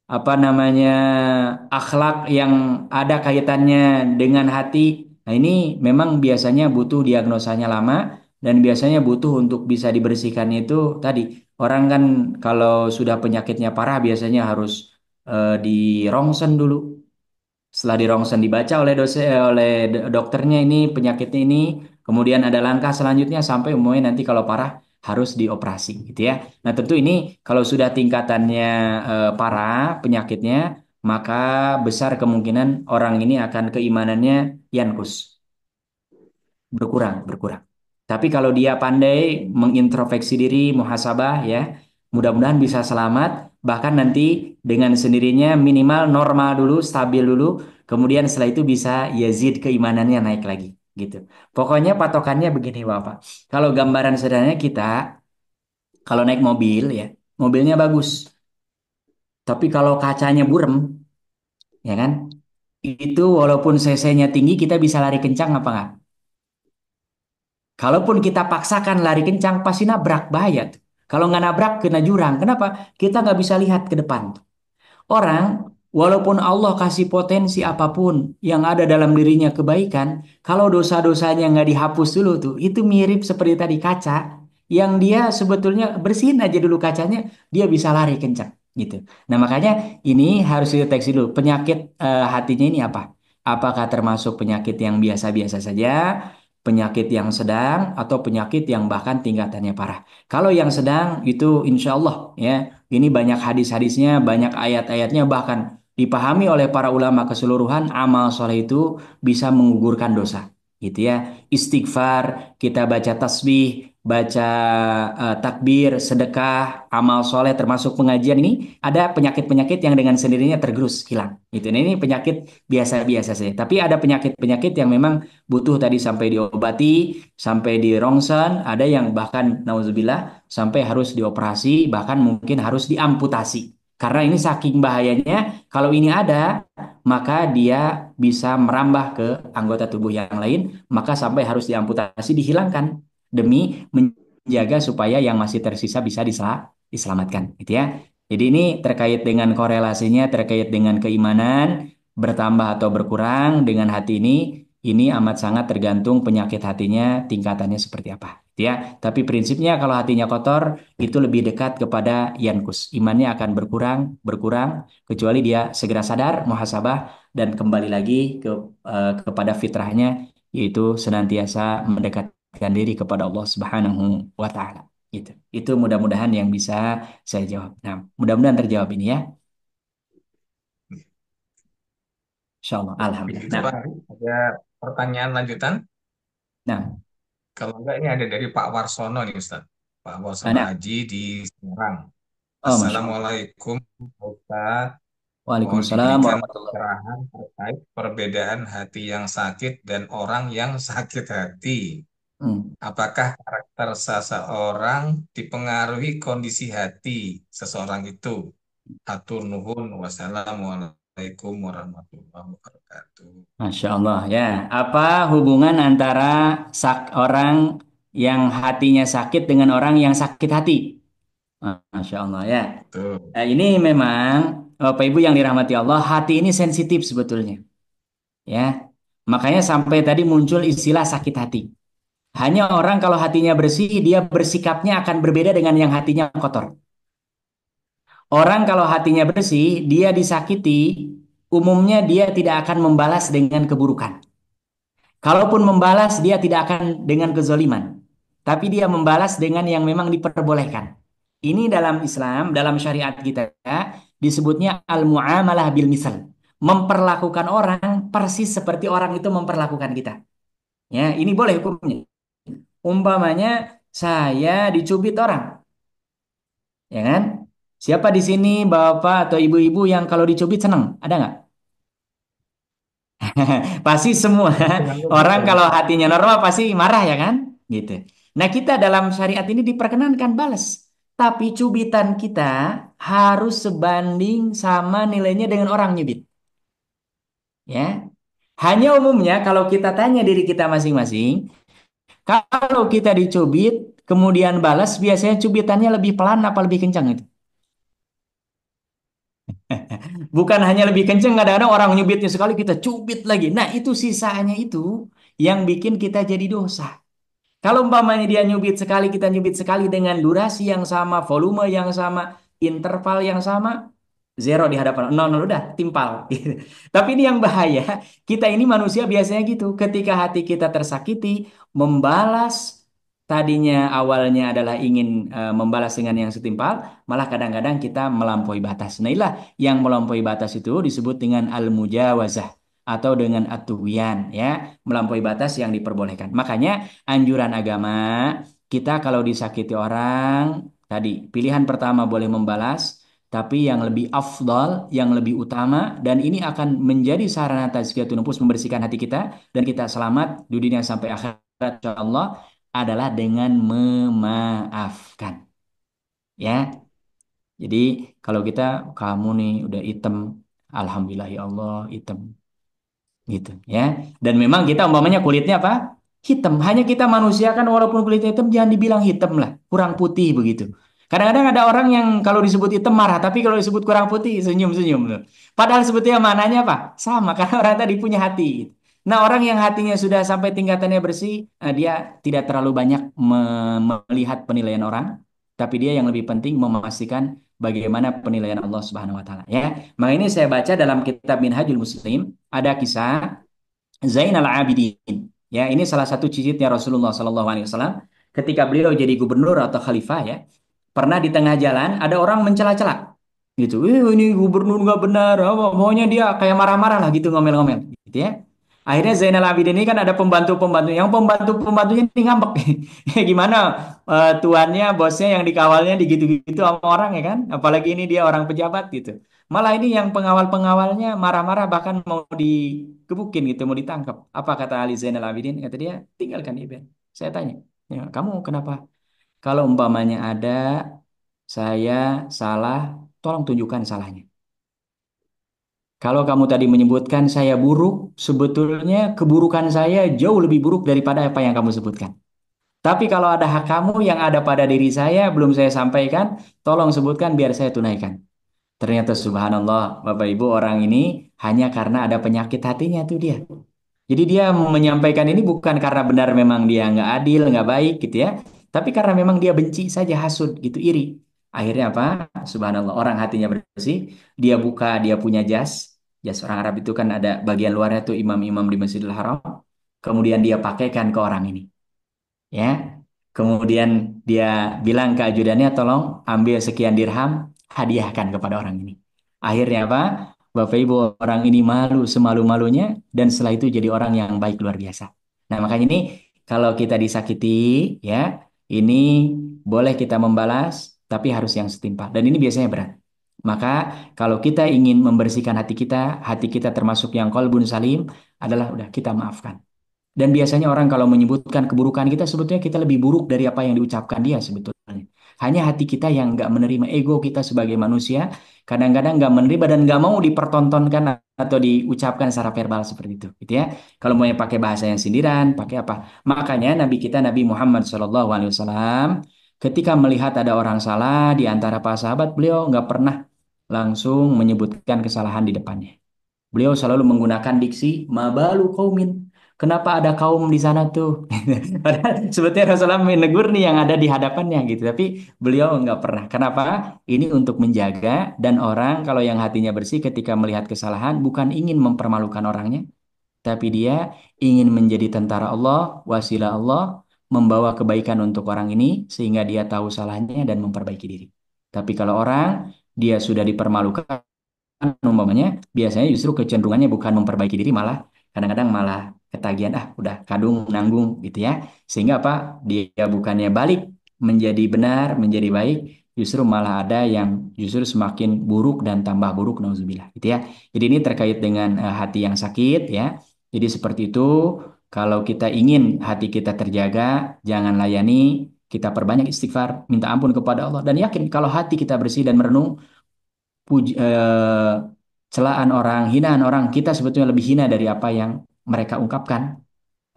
apa namanya, akhlak yang ada kaitannya dengan hati. Nah, ini memang biasanya butuh diagnosanya lama dan biasanya butuh untuk bisa dibersihkannya itu tadi. Orang kan kalau sudah penyakitnya parah biasanya harus di rongsen dulu. Setelah di rongsen dibaca oleh oleh dokternya ini penyakitnya ini, kemudian ada langkah selanjutnya sampai umumnya nanti kalau parah harus dioperasi gitu ya. Nah, tentu ini kalau sudah tingkatannya parah penyakitnya, maka besar kemungkinan orang ini akan keimanannya yankus, berkurang. Tapi kalau dia pandai mengintrospeksi diri, muhasabah, ya, mudah-mudahan bisa selamat. Bahkan nanti dengan sendirinya minimal normal dulu, stabil dulu. Kemudian setelah itu bisa yazid keimanannya naik lagi, gitu. Pokoknya patokannya begini Bapak. Kalau gambaran sederhananya kita, kalau naik mobil, ya, mobilnya bagus. Tapi kalau kacanya burem, ya kan, itu walaupun cc-nya tinggi kita bisa lari kencang apa nggak? Kalaupun kita paksakan lari kencang, pasti nabrak, bahaya tuh. Kalau nggak nabrak, kena jurang. Kenapa? Kita nggak bisa lihat ke depan. Orang, walaupun Allah kasih potensi apapun yang ada dalam dirinya kebaikan, kalau dosa-dosanya nggak dihapus dulu tuh, itu mirip seperti tadi kaca, yang dia sebetulnya bersihin aja dulu kacanya, dia bisa lari kencang. Gitu. Nah, makanya ini harus dideteksi dulu. Penyakit hatinya ini apa? Apakah termasuk penyakit yang biasa-biasa saja, penyakit yang sedang, atau penyakit yang bahkan tingkatannya parah? Kalau yang sedang itu insya Allah, ya, ini banyak hadis-hadisnya, banyak ayat-ayatnya, bahkan dipahami oleh para ulama keseluruhan, amal soleh itu bisa menggugurkan dosa. Gitu ya. Istighfar, kita baca tasbih, baca takbir, sedekah, amal soleh termasuk pengajian ini ada penyakit-penyakit yang dengan sendirinya tergerus hilang. Gitu. Nah, ini penyakit biasa-biasa saja. Tapi ada penyakit-penyakit yang memang butuh tadi sampai diobati, sampai di rongsen, ada yang bahkan nauzubillah sampai harus dioperasi, bahkan mungkin harus diamputasi. Karena ini saking bahayanya, kalau ini ada, maka dia bisa merambah ke anggota tubuh yang lain, maka sampai harus diamputasi, dihilangkan demi menjaga supaya yang masih tersisa bisa diselamatkan, gitu ya. Jadi ini terkait dengan korelasinya, terkait dengan keimanan bertambah atau berkurang dengan hati ini amat sangat tergantung penyakit hatinya tingkatannya seperti apa, gitu ya. Tapi prinsipnya kalau hatinya kotor itu lebih dekat kepada yankus, imannya akan berkurang, berkurang, kecuali dia segera sadar, muhasabah dan kembali lagi kepada fitrahnya, yaitu senantiasa mendekatkan diri kepada Allah Subhanahu wa taala. Gitu. Itu mudah-mudahan yang bisa saya jawab. Nah, mudah-mudahan terjawab ini ya. Insyaallah. Alhamdulillah. Begitu Nah, Pak Ari. Ada pertanyaan lanjutan? nah, Kalau enggak ini ada dari Pak Warsono nih Ustaz. Pak Warsono nah. Aji di Semarang. Oh, Masya Allah. Assalamualaikum Ustaz. Mohon Waalaikumsalam diberikan warahmatullahi wabarakatuh. pencerahan terkait perbedaan hati yang sakit dan orang yang sakit hati. Hmm. Apakah karakter seseorang dipengaruhi kondisi hati seseorang itu? Hatur nuhun. Wassalamualaikum warahmatullahi wabarakatuh. Masya Allah ya. Apa hubungan antara orang yang hatinya sakit dengan orang yang sakit hati? Masya Allah ya. Betul. Ini memang Bapak Ibu yang dirahmati Allah, hati ini sensitif sebetulnya. Ya, makanya sampai tadi muncul istilah sakit hati. Hanya orang kalau hatinya bersih, dia bersikapnya akan berbeda dengan yang hatinya kotor. Orang kalau hatinya bersih, dia disakiti, umumnya dia tidak akan membalas dengan keburukan. Kalaupun membalas, dia tidak akan dengan kezoliman. Tapi dia membalas dengan yang memang diperbolehkan. Ini dalam Islam, dalam syariat kita, disebutnya al-mu'amalah bil misal. Memperlakukan orang persis seperti orang itu memperlakukan kita. Ya, ini boleh hukumnya. Umpamanya saya dicubit orang, ya kan? Siapa di sini bapak atau ibu-ibu yang kalau dicubit senang? Ada nggak? Pasti semua Dengan logika orang ya kalau Ustaz. hatinya normal pasti marah ya kan? Gitu. Nah, kita dalam syariat ini diperkenankan balas. Tapi cubitan kita harus sebanding sama nilainya dengan orang nyubit. Ya. Hanya umumnya kalau kita tanya diri kita masing-masing, kalau kita dicubit, kemudian balas, biasanya cubitannya lebih pelan apa lebih kencang itu? Bukan hanya lebih kencang, kadang-kadang orang nyubitnya sekali kita cubit lagi. Nah, itu sisanya itu yang bikin kita jadi dosa. Kalau umpamanya dia nyubit sekali, kita nyubit sekali dengan durasi yang sama, volume yang sama, interval yang sama, zero di hadapan. Nol, nol, udah, timpal. Tapi ini yang bahaya. Kita ini manusia biasanya gitu. Ketika hati kita tersakiti, membalas tadinya awalnya adalah ingin membalas dengan yang setimpal, malah kadang-kadang kita melampaui batas. Nah, inilah yang melampaui batas itu disebut dengan al-mujawazah atau dengan at-tughyan, ya, melampaui batas yang diperbolehkan. Makanya anjuran agama kita kalau disakiti orang tadi pilihan pertama boleh membalas, tapi yang lebih afdal, yang lebih utama, dan ini akan menjadi sarana tazkiyatun nufus membersihkan hati kita dan kita selamat di dunia sampai akhirat insyaallah adalah dengan memaafkan. Ya, jadi kalau kita kamu nih udah hitam, alhamdulillah ya Allah hitam gitu ya. Dan memang kita umpamanya kulitnya apa? Hitam. Hanya kita manusia kan walaupun kulitnya hitam jangan dibilang hitam lah, kurang putih begitu. Kadang-kadang ada orang yang kalau disebut hitam marah, tapi kalau disebut kurang putih senyum-senyum loh. Padahal sebetulnya mananya apa? Sama karena orang tadi punya hati. Nah, orang yang hatinya sudah sampai tingkatannya bersih, dia tidak terlalu banyak melihat penilaian orang, tapi dia yang lebih penting memastikan bagaimana penilaian Allah Subhanahu wa taala ya. Maka ini saya baca dalam kitab Minhajul Muslim ada kisah Zainal Abidin. Ya, ini salah satu cicitnya Rasulullah Sallallahu Alaihi Wasallam ketika beliau jadi gubernur atau khalifah ya. Pernah di tengah jalan ada orang mencela-cela gitu. Ini gubernur nggak benar. Pokoknya dia kayak marah-marah lah gitu ngomel-ngomel gitu ya. Akhirnya Zainal Abidin ini kan ada pembantu-pembantu, yang pembantu-pembantunya ini ngambek. Gimana tuannya, bosnya yang dikawalnya digitu-gitu sama orang ya kan? Apalagi ini dia orang pejabat gitu. Malah ini yang pengawal-pengawalnya marah-marah bahkan mau digebukin gitu, mau ditangkap. Apa kata Ali Zainal Abidin? Kata dia, tinggalkan Iben. Saya tanya, ya, kamu kenapa? Kalau umpamanya ada saya salah, tolong tunjukkan salahnya. Kalau kamu tadi menyebutkan saya buruk, sebetulnya keburukan saya jauh lebih buruk daripada apa yang kamu sebutkan. Tapi kalau ada hak kamu yang ada pada diri saya, belum saya sampaikan, tolong sebutkan biar saya tunaikan. Ternyata subhanallah, Bapak Ibu, orang ini hanya karena ada penyakit hatinya tuh dia. Jadi dia menyampaikan ini bukan karena benar memang dia nggak adil, nggak baik gitu ya. Tapi karena memang dia benci saja, hasut gitu, iri. Akhirnya apa? Subhanallah, orang hatinya bersih. Dia buka, dia punya jas. Jas orang Arab itu kan ada bagian luarnya tuh imam-imam di Masjidil Haram. Kemudian dia pakaikan ke orang ini. Ya. Kemudian dia bilang ke ajudannya, tolong ambil sekian dirham, hadiahkan kepada orang ini. Akhirnya apa? Bapak Ibu, orang ini malu semalu-malunya dan setelah itu jadi orang yang baik luar biasa. Nah, makanya ini kalau kita disakiti ya, ini boleh kita membalas tapi harus yang setimpal dan ini biasanya berat. Maka kalau kita ingin membersihkan hati kita termasuk yang qalbun salim adalah udah kita maafkan. Dan biasanya orang kalau menyebutkan keburukan kita sebetulnya kita lebih buruk dari apa yang diucapkan dia sebetulnya. Hanya hati kita yang nggak menerima, ego kita sebagai manusia kadang-kadang nggak menerima dan nggak mau dipertontonkan atau diucapkan secara verbal seperti itu, gitu ya. Kalau mau pakai bahasa yang sindiran, pakai apa? Makanya Nabi kita Nabi Muhammad SAW ketika melihat ada orang salah di antara para sahabat, beliau nggak pernah langsung menyebutkan kesalahan di depannya. Beliau selalu menggunakan diksi mabalu kaumin. Kenapa ada kaum di sana tuh? Padahal sebetulnya Rasulullah menegur nih yang ada di hadapannya gitu. Tapi beliau nggak pernah. Kenapa? Ini untuk menjaga dan orang kalau yang hatinya bersih ketika melihat kesalahan bukan ingin mempermalukan orangnya, tapi dia ingin menjadi tentara Allah, wasilah Allah, membawa kebaikan untuk orang ini sehingga dia tahu salahnya dan memperbaiki diri. Tapi kalau orang dia sudah dipermalukan umpamanya biasanya justru kecenderungannya bukan memperbaiki diri malah kadang-kadang malah ketagihan udah kadung nanggung gitu ya sehingga apa dia bukannya balik menjadi benar menjadi baik justru malah ada yang justru semakin buruk dan tambah buruk nauzubillah gitu ya jadi ini terkait dengan hati yang sakit ya jadi seperti itu kalau kita ingin hati kita terjaga jangan layani kita perbanyak istighfar minta ampun kepada Allah dan yakin kalau hati kita bersih dan merenung celaan orang, hinaan orang, kita sebetulnya lebih hina dari apa yang mereka ungkapkan.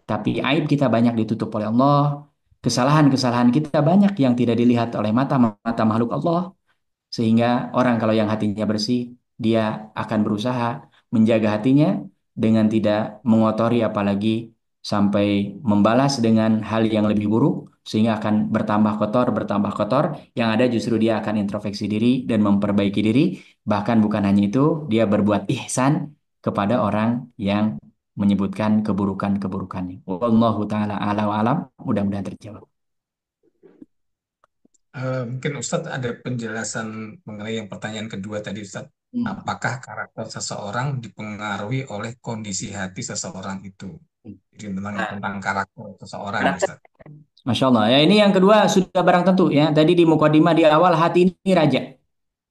Tapi aib kita banyak ditutup oleh Allah. Kesalahan-kesalahan kita banyak yang tidak dilihat oleh mata makhluk Allah. Sehingga orang kalau yang hatinya bersih, dia akan berusaha menjaga hatinya dengan tidak mengotori apalagi sampai membalas dengan hal yang lebih buruk sehingga akan bertambah kotor, yang ada justru dia akan introspeksi diri dan memperbaiki diri, bahkan bukan hanya itu, dia berbuat ihsan kepada orang yang menyebutkan keburukan-keburukannya. Wallahu taala ala wa alam, mudah-mudahan terjawab. Mungkin Ustadz ada penjelasan mengenai yang pertanyaan kedua tadi Ustadz. Apakah karakter seseorang dipengaruhi oleh kondisi hati seseorang itu? Jadi tentang karakter seseorang ya Ustadz. Masya Allah. Ya, ini yang kedua sudah barang tentu ya. Tadi di mukadimah di awal hati ini raja,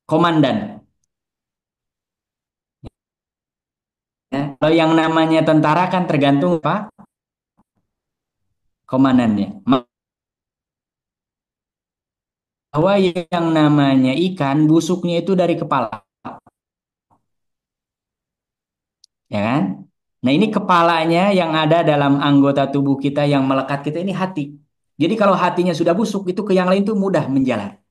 komandan. Ya. Kalau yang namanya tentara kan tergantung apa? Komandannya. Bahwa yang namanya ikan busuknya itu dari kepala, ya kan? Nah ini kepalanya yang ada dalam anggota tubuh kita yang melekat kita ini hati. Jadi kalau hatinya sudah busuk itu ke yang lain tuh mudah menjalar.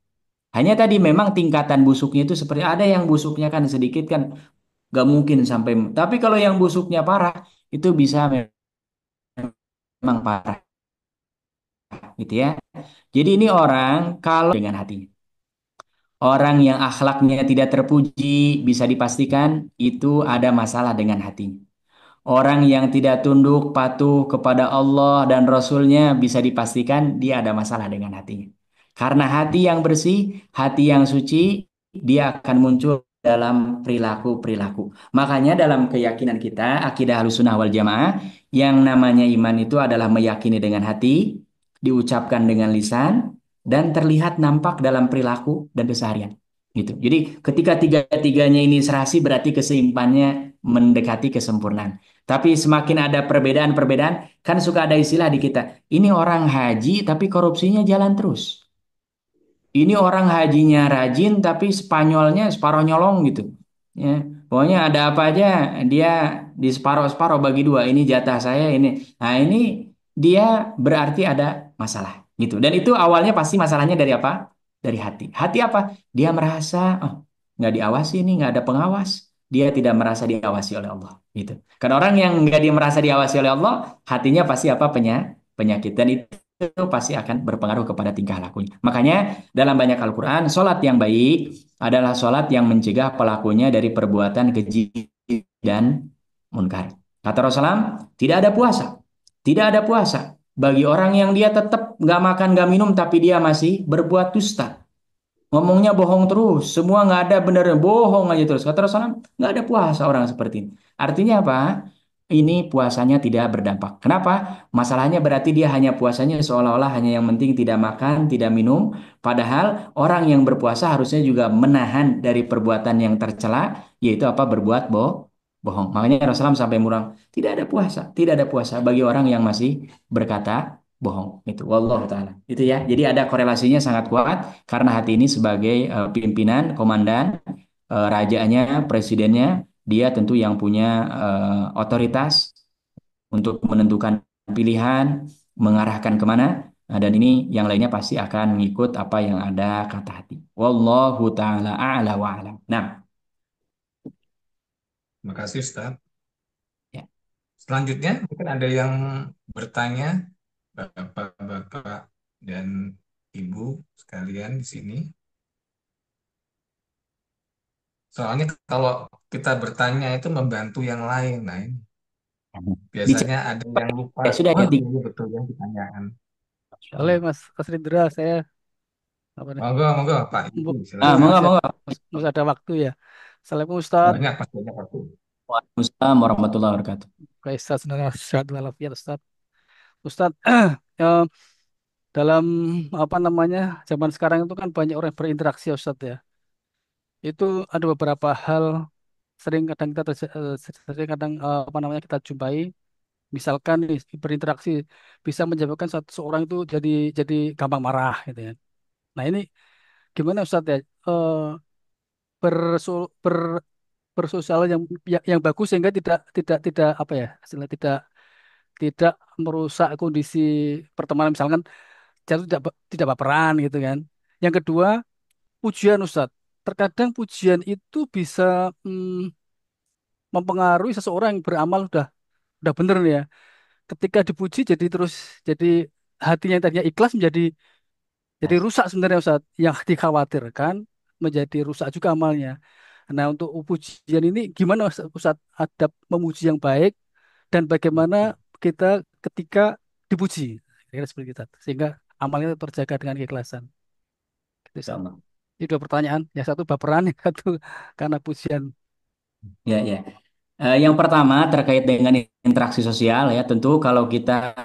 Hanya tadi memang tingkatan busuknya itu seperti ada yang busuknya kan sedikit kan gak mungkin sampai. Tapi kalau yang busuknya parah itu bisa memang parah gitu ya. Jadi ini orang kalau dengan hatinya. Orang yang akhlaknya tidak terpuji bisa dipastikan itu ada masalah dengan hatinya. Orang yang tidak tunduk patuh kepada Allah dan Rasul-Nya bisa dipastikan dia ada masalah dengan hatinya. Karena hati yang bersih, hati yang suci, dia akan muncul dalam perilaku-perilaku. Makanya dalam keyakinan kita, akidah Ahlussunnah wal Jamaah, yang namanya iman itu adalah meyakini dengan hati, diucapkan dengan lisan, dan terlihat nampak dalam perilaku dan keseharian. Gitu. Jadi ketika tiga-tiganya ini serasi berarti keseimpannya mendekati kesempurnaan. Tapi semakin ada perbedaan-perbedaan, kan suka ada istilah di kita. Ini orang haji tapi korupsinya jalan terus. Ini orang hajinya rajin tapi Spanyolnya separuh nyolong gitu. Ya, pokoknya ada apa aja dia di separuh-separuh bagi dua. Ini jatah saya ini. Nah, ini dia berarti ada masalah gitu. Dan itu awalnya pasti masalahnya dari apa? Dari hati. Hati apa? Dia merasa oh, nggak diawasi ini, nggak ada pengawas. Dia tidak merasa diawasi oleh Allah gitu. Karena orang yang nggak dia merasa diawasi oleh Allah, hatinya pasti apa? Penyakit. Dan itu pasti akan berpengaruh kepada tingkah lakunya. Makanya dalam banyak Al-Quran, sholat yang baik adalah sholat yang mencegah pelakunya dari perbuatan keji dan munkar. Kata Rasulullah, tidak ada puasa. Tidak ada puasa bagi orang yang dia tetap nggak makan, nggak minum, tapi dia masih berbuat dusta. Ngomongnya bohong terus, semua nggak ada benernya, bohong aja terus. Kata Rasulullah, nggak ada puasa orang seperti ini. Artinya apa? Ini puasanya tidak berdampak. Kenapa? Masalahnya berarti dia hanya puasanya seolah-olah hanya yang penting tidak makan, tidak minum. Padahal orang yang berpuasa harusnya juga menahan dari perbuatan yang tercela, yaitu apa? Berbuat bohong. Makanya Rasulullah sampai murang, tidak ada puasa, tidak ada puasa bagi orang yang masih berkata bohong. Itu, wallahu taala. Itu ya. Jadi ada korelasinya sangat kuat karena hati ini sebagai pimpinan, komandan, rajanya, presidennya, dia tentu yang punya otoritas untuk menentukan pilihan, mengarahkan kemana, dan ini yang lainnya pasti akan mengikut apa yang ada kata hati. Wallahu taala a'la wa a'lam. Nah, Terima kasih Ustaz. ya. Selanjutnya mungkin ada yang bertanya, Bapak-bapak dan Ibu sekalian di sini. Soalnya kalau kita bertanya itu membantu yang lain. Nah, ini Dicek. biasanya ada yang lupa. Ya sudah Oh ya. iya betul yang ditanyakan. Masya Boleh Allah. Mas Rindra, saya apa nih? Monggo, monggo Pak Ibu Ah, silakan. monggo, Masih, monggo. masih ada waktu ya. Assalamualaikum Ustaz. Banyak Mas, banyak waktu. Waalaikumsalam warahmatullahi wabarakatuh. Baik Ustaz, sehat walafiat Ustaz. Ustaz, eh, dalam apa namanya zaman sekarang itu kan banyak orang berinteraksi ya, Ustaz ya. Itu ada beberapa hal sering kadang sering kadang apa namanya kita jumpai. Misalkan nih, berinteraksi bisa menyebabkan satu seorang itu jadi gampang marah gitu ya. Nah ini gimana Ustaz ya? Berso, ber, bersosial yang bagus sehingga tidak apa ya hasilnya tidak merusak kondisi pertemanan misalkan jatuh tidak baperan gitu kan. Yang kedua, pujian Ustadz. Terkadang pujian itu bisa mempengaruhi seseorang yang beramal udah bener nih ya. Ketika dipuji jadi hatinya yang tadinya ikhlas jadi rusak sebenarnya Ustadz. Yang dikhawatirkan menjadi rusak juga amalnya. Nah, untuk pujian ini gimana Ustadz adab memuji yang baik dan bagaimana kita ketika dipuji? Kira-kira seperti itu, Ustadz. Sehingga amalnya terjaga dengan keikhlasan. Gitu, Insya Ustadz. Allah. Ini dua pertanyaan. Yang satu baperan, yang satu karena pujian. Ya, ya. Yang pertama terkait dengan interaksi sosial ya, tentu kalau kita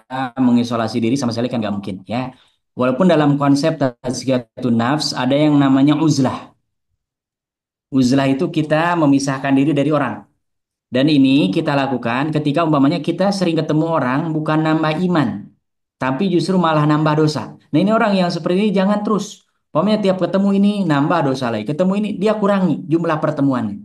mengisolasi diri sama sekali kan nggak mungkin ya. Walaupun dalam konsep tazkiyatun nafs ada yang namanya uzlah. Uzlah itu kita memisahkan diri dari orang. Dan ini kita lakukan ketika umpamanya kita sering ketemu orang bukan nambah iman, tapi justru malah nambah dosa. Nah ini orang yang seperti ini jangan terus. Umpamanya tiap ketemu ini nambah dosa lagi, ketemu ini dia kurangi jumlah pertemuannya.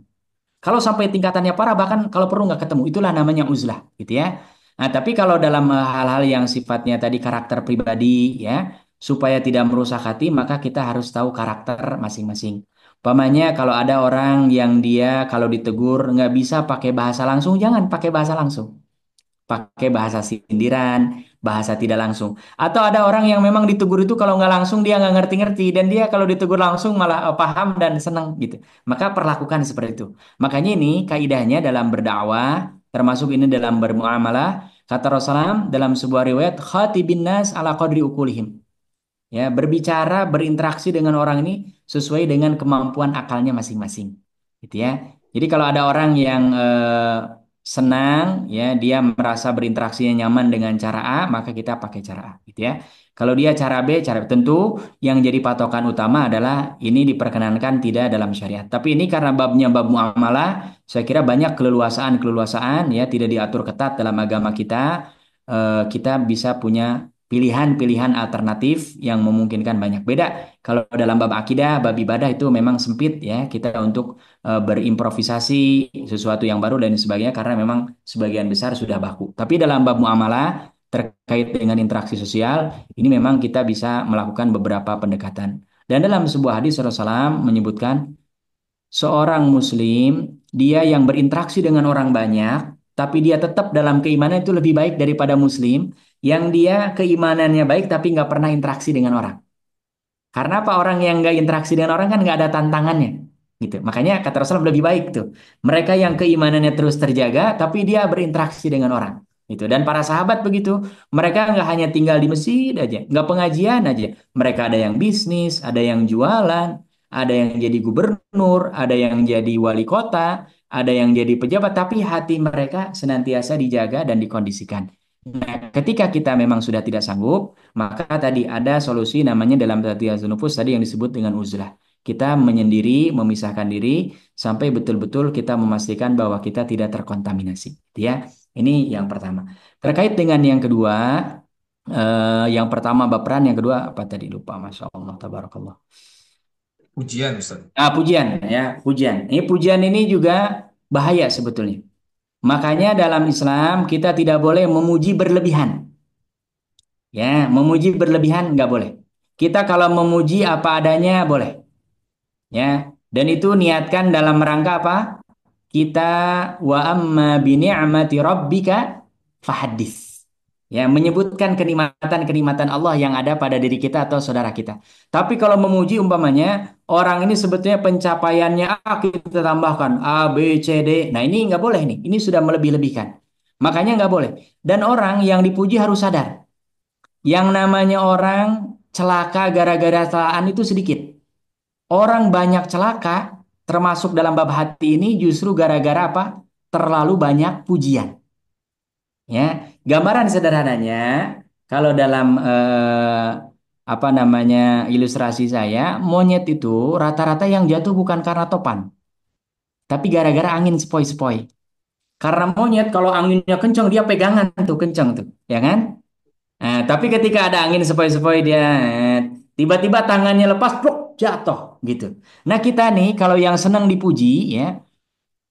Kalau sampai tingkatannya parah, bahkan kalau perlu nggak ketemu, itulah namanya uzlah, gitu ya. Nah, tapi kalau dalam hal-hal yang sifatnya tadi karakter pribadi, ya, supaya tidak merusak hati, maka kita harus tahu karakter masing-masing. Umpamanya kalau ada orang yang dia kalau ditegur nggak bisa pakai bahasa langsung, jangan pakai bahasa langsung, pakai bahasa sindiran, bahasa tidak langsung. Atau ada orang yang memang ditegur itu kalau nggak langsung dia nggak ngerti-ngerti dan dia kalau ditegur langsung malah paham dan senang gitu. Maka perlakukan seperti itu. Makanya ini kaidahnya dalam berdakwah, termasuk ini dalam bermuamalah, kata Rasulullah dalam sebuah riwayat, khatibin nas ala qadri ukulihim. Ya, berbicara, berinteraksi dengan orang ini sesuai dengan kemampuan akalnya masing-masing. gitu ya. Jadi kalau ada orang yang senang ya, dia merasa berinteraksinya nyaman dengan cara A, maka kita pakai cara A gitu ya. Kalau dia cara B, cara B, tentu yang jadi patokan utama adalah ini diperkenankan tidak dalam syariat. Tapi ini karena babnya bab muamalah, saya kira banyak keleluasaan-keleluasaan ya, tidak diatur ketat dalam agama kita. Kita bisa punya pilihan-pilihan alternatif yang memungkinkan banyak. Beda kalau dalam bab akidah, bab ibadah itu memang sempit ya, kita untuk berimprovisasi sesuatu yang baru dan sebagainya karena memang sebagian besar sudah baku. Tapi dalam bab muamalah terkait dengan interaksi sosial, ini memang kita bisa melakukan beberapa pendekatan. Dan dalam sebuah hadis Rasulullah SAW menyebutkan seorang muslim, dia yang berinteraksi dengan orang banyak, tapi dia tetap dalam keimanan itu lebih baik daripada muslim yang dia keimanannya baik tapi nggak pernah interaksi dengan orang. Karena apa, orang yang nggak interaksi dengan orang kan nggak ada tantangannya, gitu. Makanya kata Rasulullah lebih baik tuh mereka yang keimanannya terus terjaga, tapi dia berinteraksi dengan orang, gitu. Dan para sahabat begitu, mereka nggak hanya tinggal di masjid aja, nggak pengajian aja, mereka ada yang bisnis, ada yang jualan, ada yang jadi gubernur, ada yang jadi wali kota, ada yang jadi pejabat, tapi hati mereka senantiasa dijaga dan dikondisikan. Nah, ketika kita memang sudah tidak sanggup, maka tadi ada solusi namanya dalam tadzkiyatun nufus tadi yang disebut dengan uzlah. Kita menyendiri, memisahkan diri sampai betul-betul kita memastikan bahwa kita tidak terkontaminasi. Gitu ya, ini yang pertama. Terkait dengan yang kedua, yang pertama baperan, yang kedua apa tadi lupa, masya Allah, tabarakallah. Ujian, Ustaz. Pujian ya, pujian. Ini pujian ini juga bahaya sebetulnya. Makanya dalam Islam kita tidak boleh memuji berlebihan. Ya, memuji berlebihan nggak boleh. Kita kalau memuji apa adanya boleh. Ya, dan itu niatkan dalam rangka apa? Kita wa amma bi ni'mati rabbika fahaddits. Ya, menyebutkan kenikmatan-kenikmatan Allah yang ada pada diri kita atau saudara kita. Tapi kalau memuji umpamanya orang ini sebetulnya pencapaiannya A, kita tambahkan A, B, C, D. Nah, ini nggak boleh nih. Ini sudah melebih-lebihkan. Makanya nggak boleh. Dan orang yang dipuji harus sadar. Yang namanya orang celaka gara-gara kesalahan itu sedikit. Orang banyak celaka, termasuk dalam bab hati ini justru gara-gara apa? Terlalu banyak pujian. Ya, gambaran sederhananya, kalau dalam apa namanya ilustrasi saya, monyet itu rata-rata yang jatuh bukan karena topan, tapi gara-gara angin sepoi-sepoi. Karena monyet kalau anginnya kencang dia pegangan tuh kencang tuh, ya kan? Nah, tapi ketika ada angin sepoi-sepoi dia tiba-tiba tangannya lepas, pluk, jatuh gitu. Nah, kita nih kalau yang senang dipuji ya,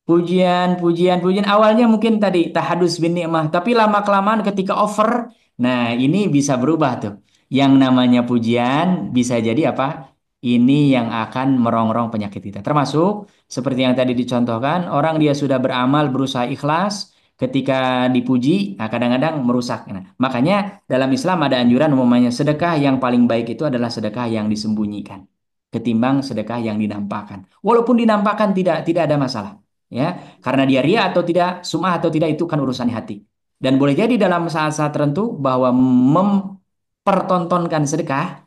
pujian, pujian, pujian awalnya mungkin tadi tahadus bin ni'mah, tapi lama-kelamaan ketika over, nah ini bisa berubah tuh. Yang namanya pujian bisa jadi apa? Ini yang akan merongrong penyakit kita. Termasuk seperti yang tadi dicontohkan, orang dia sudah beramal berusaha ikhlas, ketika dipuji, nah kadang-kadang merusak. Nah, makanya dalam Islam ada anjuran umumnya sedekah yang paling baik itu adalah sedekah yang disembunyikan ketimbang sedekah yang dinampakkan. Walaupun dinampakkan tidak ada masalah. Ya, karena dia ria atau tidak, sum'ah atau tidak itu kan urusan hati. Dan boleh jadi dalam saat-saat tertentu bahwa mempertontonkan sedekah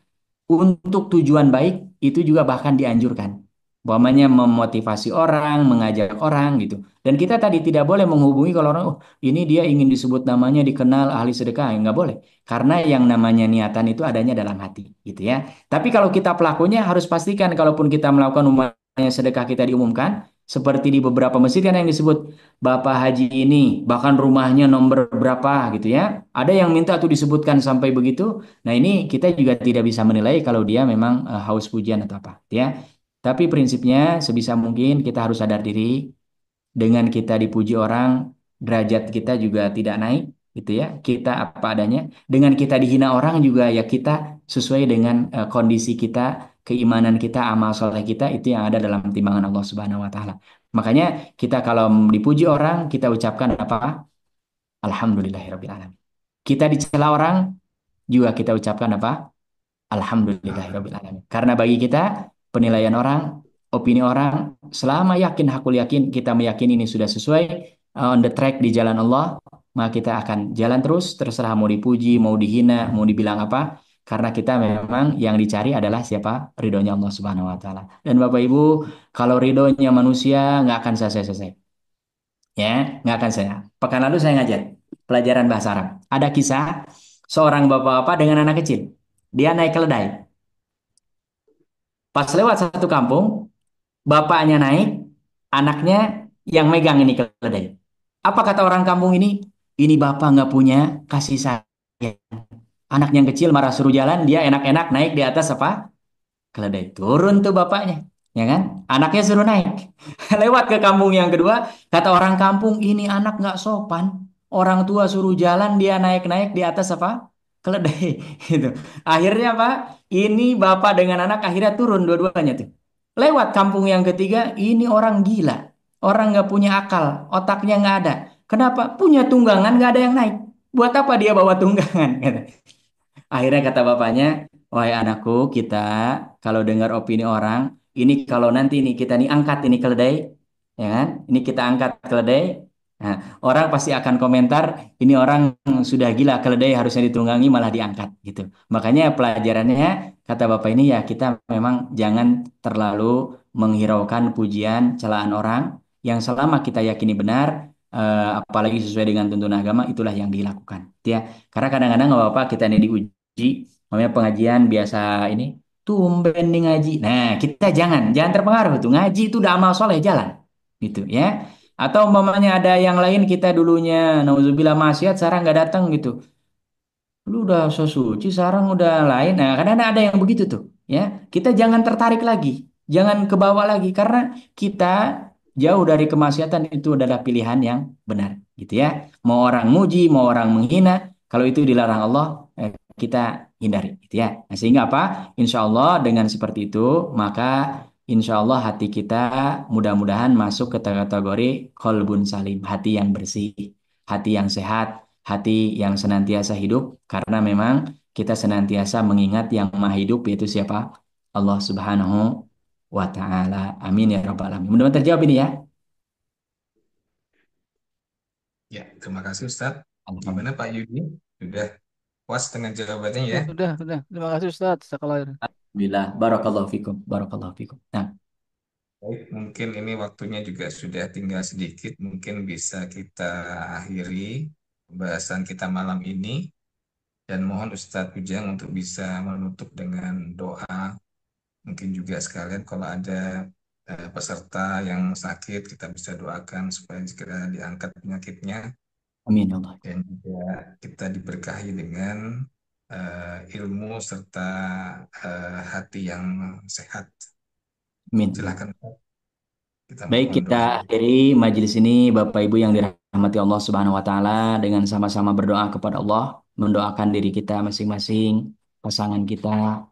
untuk tujuan baik itu juga bahkan dianjurkan. Bahwamanya memotivasi orang, mengajak orang gitu. Dan kita tadi tidak boleh menghubungi kalau orang, oh ini dia ingin disebut namanya, dikenal ahli sedekah, ya, nggak boleh. Karena yang namanya niatan itu adanya dalam hati, gitu ya. Tapi kalau kita pelakunya harus pastikan kalaupun kita melakukan umpamanya sedekah kita diumumkan, seperti di beberapa masjid kan yang disebut Bapak Haji ini, bahkan rumahnya nomor berapa gitu ya. Ada yang minta tuh disebutkan sampai begitu. Nah, ini kita juga tidak bisa menilai kalau dia memang haus pujian atau apa, ya. Tapi prinsipnya sebisa mungkin kita harus sadar diri, dengan kita dipuji orang, derajat kita juga tidak naik, gitu ya. Kita apa adanya. Dengan kita dihina orang juga ya kita sesuai dengan kondisi kita, keimanan kita, amal soleh kita itu yang ada dalam timbangan Allah Subhanahu wa taala. Makanya kita kalau dipuji orang, kita ucapkan apa? Alhamdulillahirabbil alamin. Kita dicela orang, juga kita ucapkan apa? Alhamdulillahirrahmanirrahim. Karena bagi kita, penilaian orang, opini orang, selama yakin, hakul yakin, kita meyakini ini sudah sesuai, on the track di jalan Allah, maka kita akan jalan terus, terserah mau dipuji, mau dihina, mau dibilang apa. Karena kita memang yang dicari adalah siapa? Ridhonya Allah Subhanahu wa taala. Dan Bapak Ibu, kalau ridhonya manusia nggak akan selesai-selesai. Ya, nggak akan saya. Pekan lalu saya ngajar pelajaran bahasa Arab. Ada kisah seorang bapak-bapak dengan anak kecil. Dia naik keledai. Pas lewat satu kampung, bapaknya naik, anaknya yang megang ini keledai. Apa kata orang kampung ini? Ini bapak nggak punya kasih sayang. Anak yang kecil marah suruh jalan, dia enak-enak naik di atas apa? Keledai. Turun tuh bapaknya, ya kan? Anaknya suruh naik. Lewat ke kampung yang kedua, kata orang kampung, ini anak nggak sopan. Orang tua suruh jalan, dia naik-naik di atas apa? Keledai. Gitu. Akhirnya apa? Ini bapak dengan anak akhirnya turun dua-duanya tuh. Lewat kampung yang ketiga, ini orang gila. Orang nggak punya akal, otaknya nggak ada. Kenapa? Punya tunggangan, nggak ada yang naik. Buat apa dia bawa tunggangan? Gitu. Akhirnya kata bapaknya, wahai anakku, kita kalau dengar opini orang, ini kalau nanti nih kita nih angkat ini keledai, ya kan? Ini kita angkat keledai, nah, orang pasti akan komentar, ini orang sudah gila, keledai harusnya ditunggangi malah diangkat gitu. Makanya pelajarannya kata bapak ini ya kita memang jangan terlalu menghiraukan pujian celaan orang yang selama kita yakini benar, apalagi sesuai dengan tuntunan agama itulah yang dilakukan. Ya, karena kadang-kadang nggak apa-apa kita ini diuji, namanya pengajian biasa ini, tumben nih ngaji. Nah, kita jangan terpengaruh tuh. Ngaji itu udah amal soleh jalan. Gitu ya. Atau umpamanya ada yang lain kita dulunya, nauzubillah maksiat, sekarang nggak datang gitu. Lu udah so suci, sekarang udah lain. Nah, kadang ada yang begitu tuh. Ya, kita jangan tertarik lagi. Jangan ke bawah lagi. Karena kita jauh dari kemaksiatan itu adalah pilihan yang benar. Gitu ya. Mau orang muji, mau orang menghina. Kalau itu dilarang Allah, kita hindari, gitu ya. Nah, sehingga apa? Insya Allah dengan seperti itu, maka insya Allah hati kita mudah-mudahan masuk ke kategori kolbun salim, hati yang bersih, hati yang sehat, hati yang senantiasa hidup, karena memang kita senantiasa mengingat yang maha hidup yaitu siapa? Allah Subhanahu wa Ta'ala. Amin ya Rabbal Alamin. Mudah-mudahan terjawab ini ya. Ya, terima kasih Ustadz. Gimana Alhamdulillah. Pak Yudi? Sudah puas dengan jawabannya ya? Sudah. Terima kasih Ustaz. Jazakallah. Barakallahu fikum. Barakallahu fikum. Nah, Baik, mungkin ini waktunya juga sudah tinggal sedikit. Mungkin bisa kita akhiri pembahasan kita malam ini. Dan mohon Ustadz Ujang untuk bisa menutup dengan doa. Mungkin juga sekalian kalau ada peserta yang sakit, kita bisa doakan supaya segera diangkat penyakitnya. amin ya Allah. Dan juga kita diberkahi dengan ilmu serta hati yang sehat. Amin. Silakan kita Baik, mohon kita doa. akhiri majelis ini Bapak Ibu yang dirahmati Allah Subhanahu wa taala dengan sama-sama berdoa kepada Allah, mendoakan diri kita masing-masing, pasangan kita,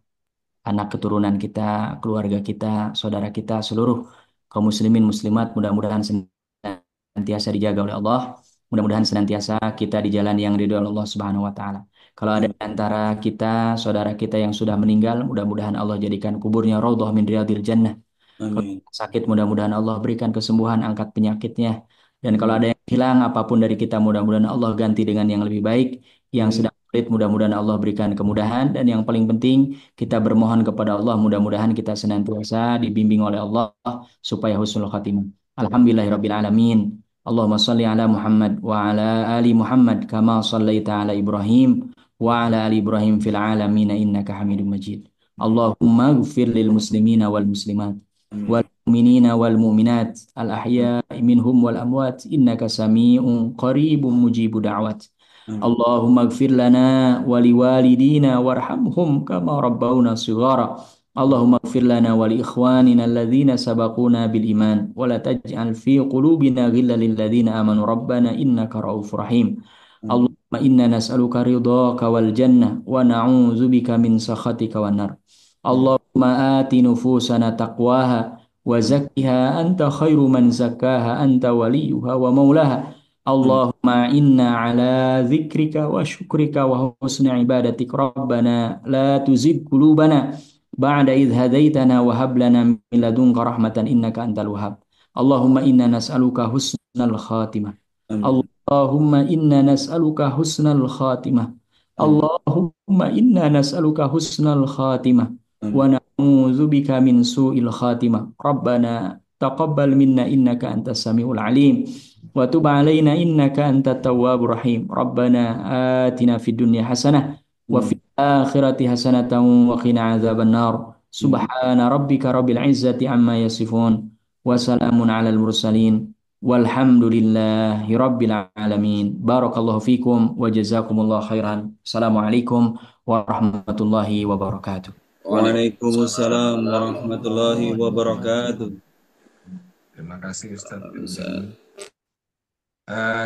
anak keturunan kita, keluarga kita, saudara kita, seluruh kaum muslimin muslimat mudah-mudahan senantiasa dijaga oleh Allah, mudah-mudahan senantiasa kita di jalan yang ridho Allah Subhanahu wa taala. Kalau ada di antara kita, saudara kita yang sudah meninggal, mudah-mudahan Allah jadikan kuburnya raudhah min riyadil jannah. Kalau Amin. sakit mudah-mudahan Allah berikan kesembuhan, angkat penyakitnya. Dan kalau ada Amin. yang hilang apapun dari kita mudah-mudahan Allah ganti dengan yang lebih baik. Yang Amin. sedang sulit mudah-mudahan Allah berikan kemudahan. Dan yang paling penting kita bermohon kepada Allah mudah-mudahan kita senantiasa dibimbing oleh Allah supaya husnul khatimah. Alhamdulillahirabbil alamin. Allahumma shalli ala Muhammad wa ala ali Muhammad kama shallaita ala Ibrahim wa ala ali Ibrahim fil alamin innaka Hamidum Majid. Allahumma ighfir lil muslimina wal muslimat Amin. والمؤمنين والمؤمنات الأحياء منهم والأموات إنك سميع قريب مجيب دعوات Amin. اللهم اغفر لنا ولوالدينا وارحمهم كما ربونا صغارا اللهم اغفر لنا ولإخواننا الذين سبقونا بالإيمان ولا تجعل في قلوبنا غلا للذين آمنوا ربنا إنك رؤوف رحيم Amin. اللهم إنا نسألك رضاك والجنة ونعوذ بك من سخطك والنار اللهم آت نفوسنا تقواها وزكها أنت خير من زكاها أنت وليها ومولاها Amin. اللهم إنا على ذكرك وشكرك وحسن عبادتك ربنا لا تزغ قلوبنا بعد إذ هديتنا وهب لنا من لدنك رحمة إنك أنت الوهاب اللهم إنا نسألك حسن الخاتمة Amin. اللهم إنا نسألك حسن الخاتمة Allahumma inna nas'aluka husnal khatimah wa na'udzu bika min su'il khatimah. Rabbana taqabbal minna innaka antas samiul alim wa tub alaina innaka antat tawwabur rahim. Rabbana atina fid dunya hasanah wa fil akhirati hasanatan wa qina adzaban nar. Subhana rabbika rabbil izzati amma yasifun wa salamun alal mursalin. Walhamdulillahi Rabbil Alamin. Barakallahu fikum wa jazakumullah khairan. Assalamualaikum warahmatullahi wabarakatuh. Waalaikumsalam warahmatullahi wabarakatuh. Terima kasih Ustadz. Ustaz.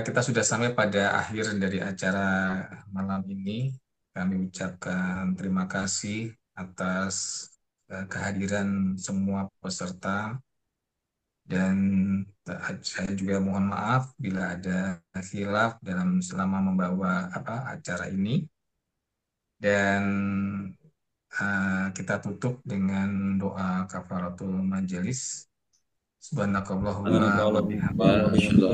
Kita sudah sampai pada akhir dari acara malam ini. Kami ucapkan terima kasih atas kehadiran semua peserta. Dan saya juga mohon maaf bila ada khilaf dalam selama membawa acara ini. Dan kita tutup dengan doa kafaratul majelis. Subhanakallahumma wa bihamdika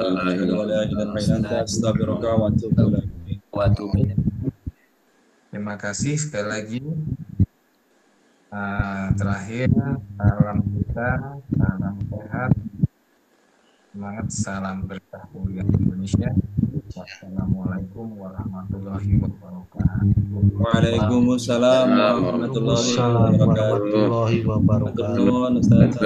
Astaghfiruka wa atubu ilaik. Terima kasih sekali lagi. Terakhir, salam kita, salam sehat, semangat, salam berkah kuliah Indonesia. Wassalamualaikum warahmatullahi wabarakatuh. Waalaikumsalam warahmatullahi wabarakatuh. warahmatullahi wabarakatuh. Matur nuwun, Ustaz.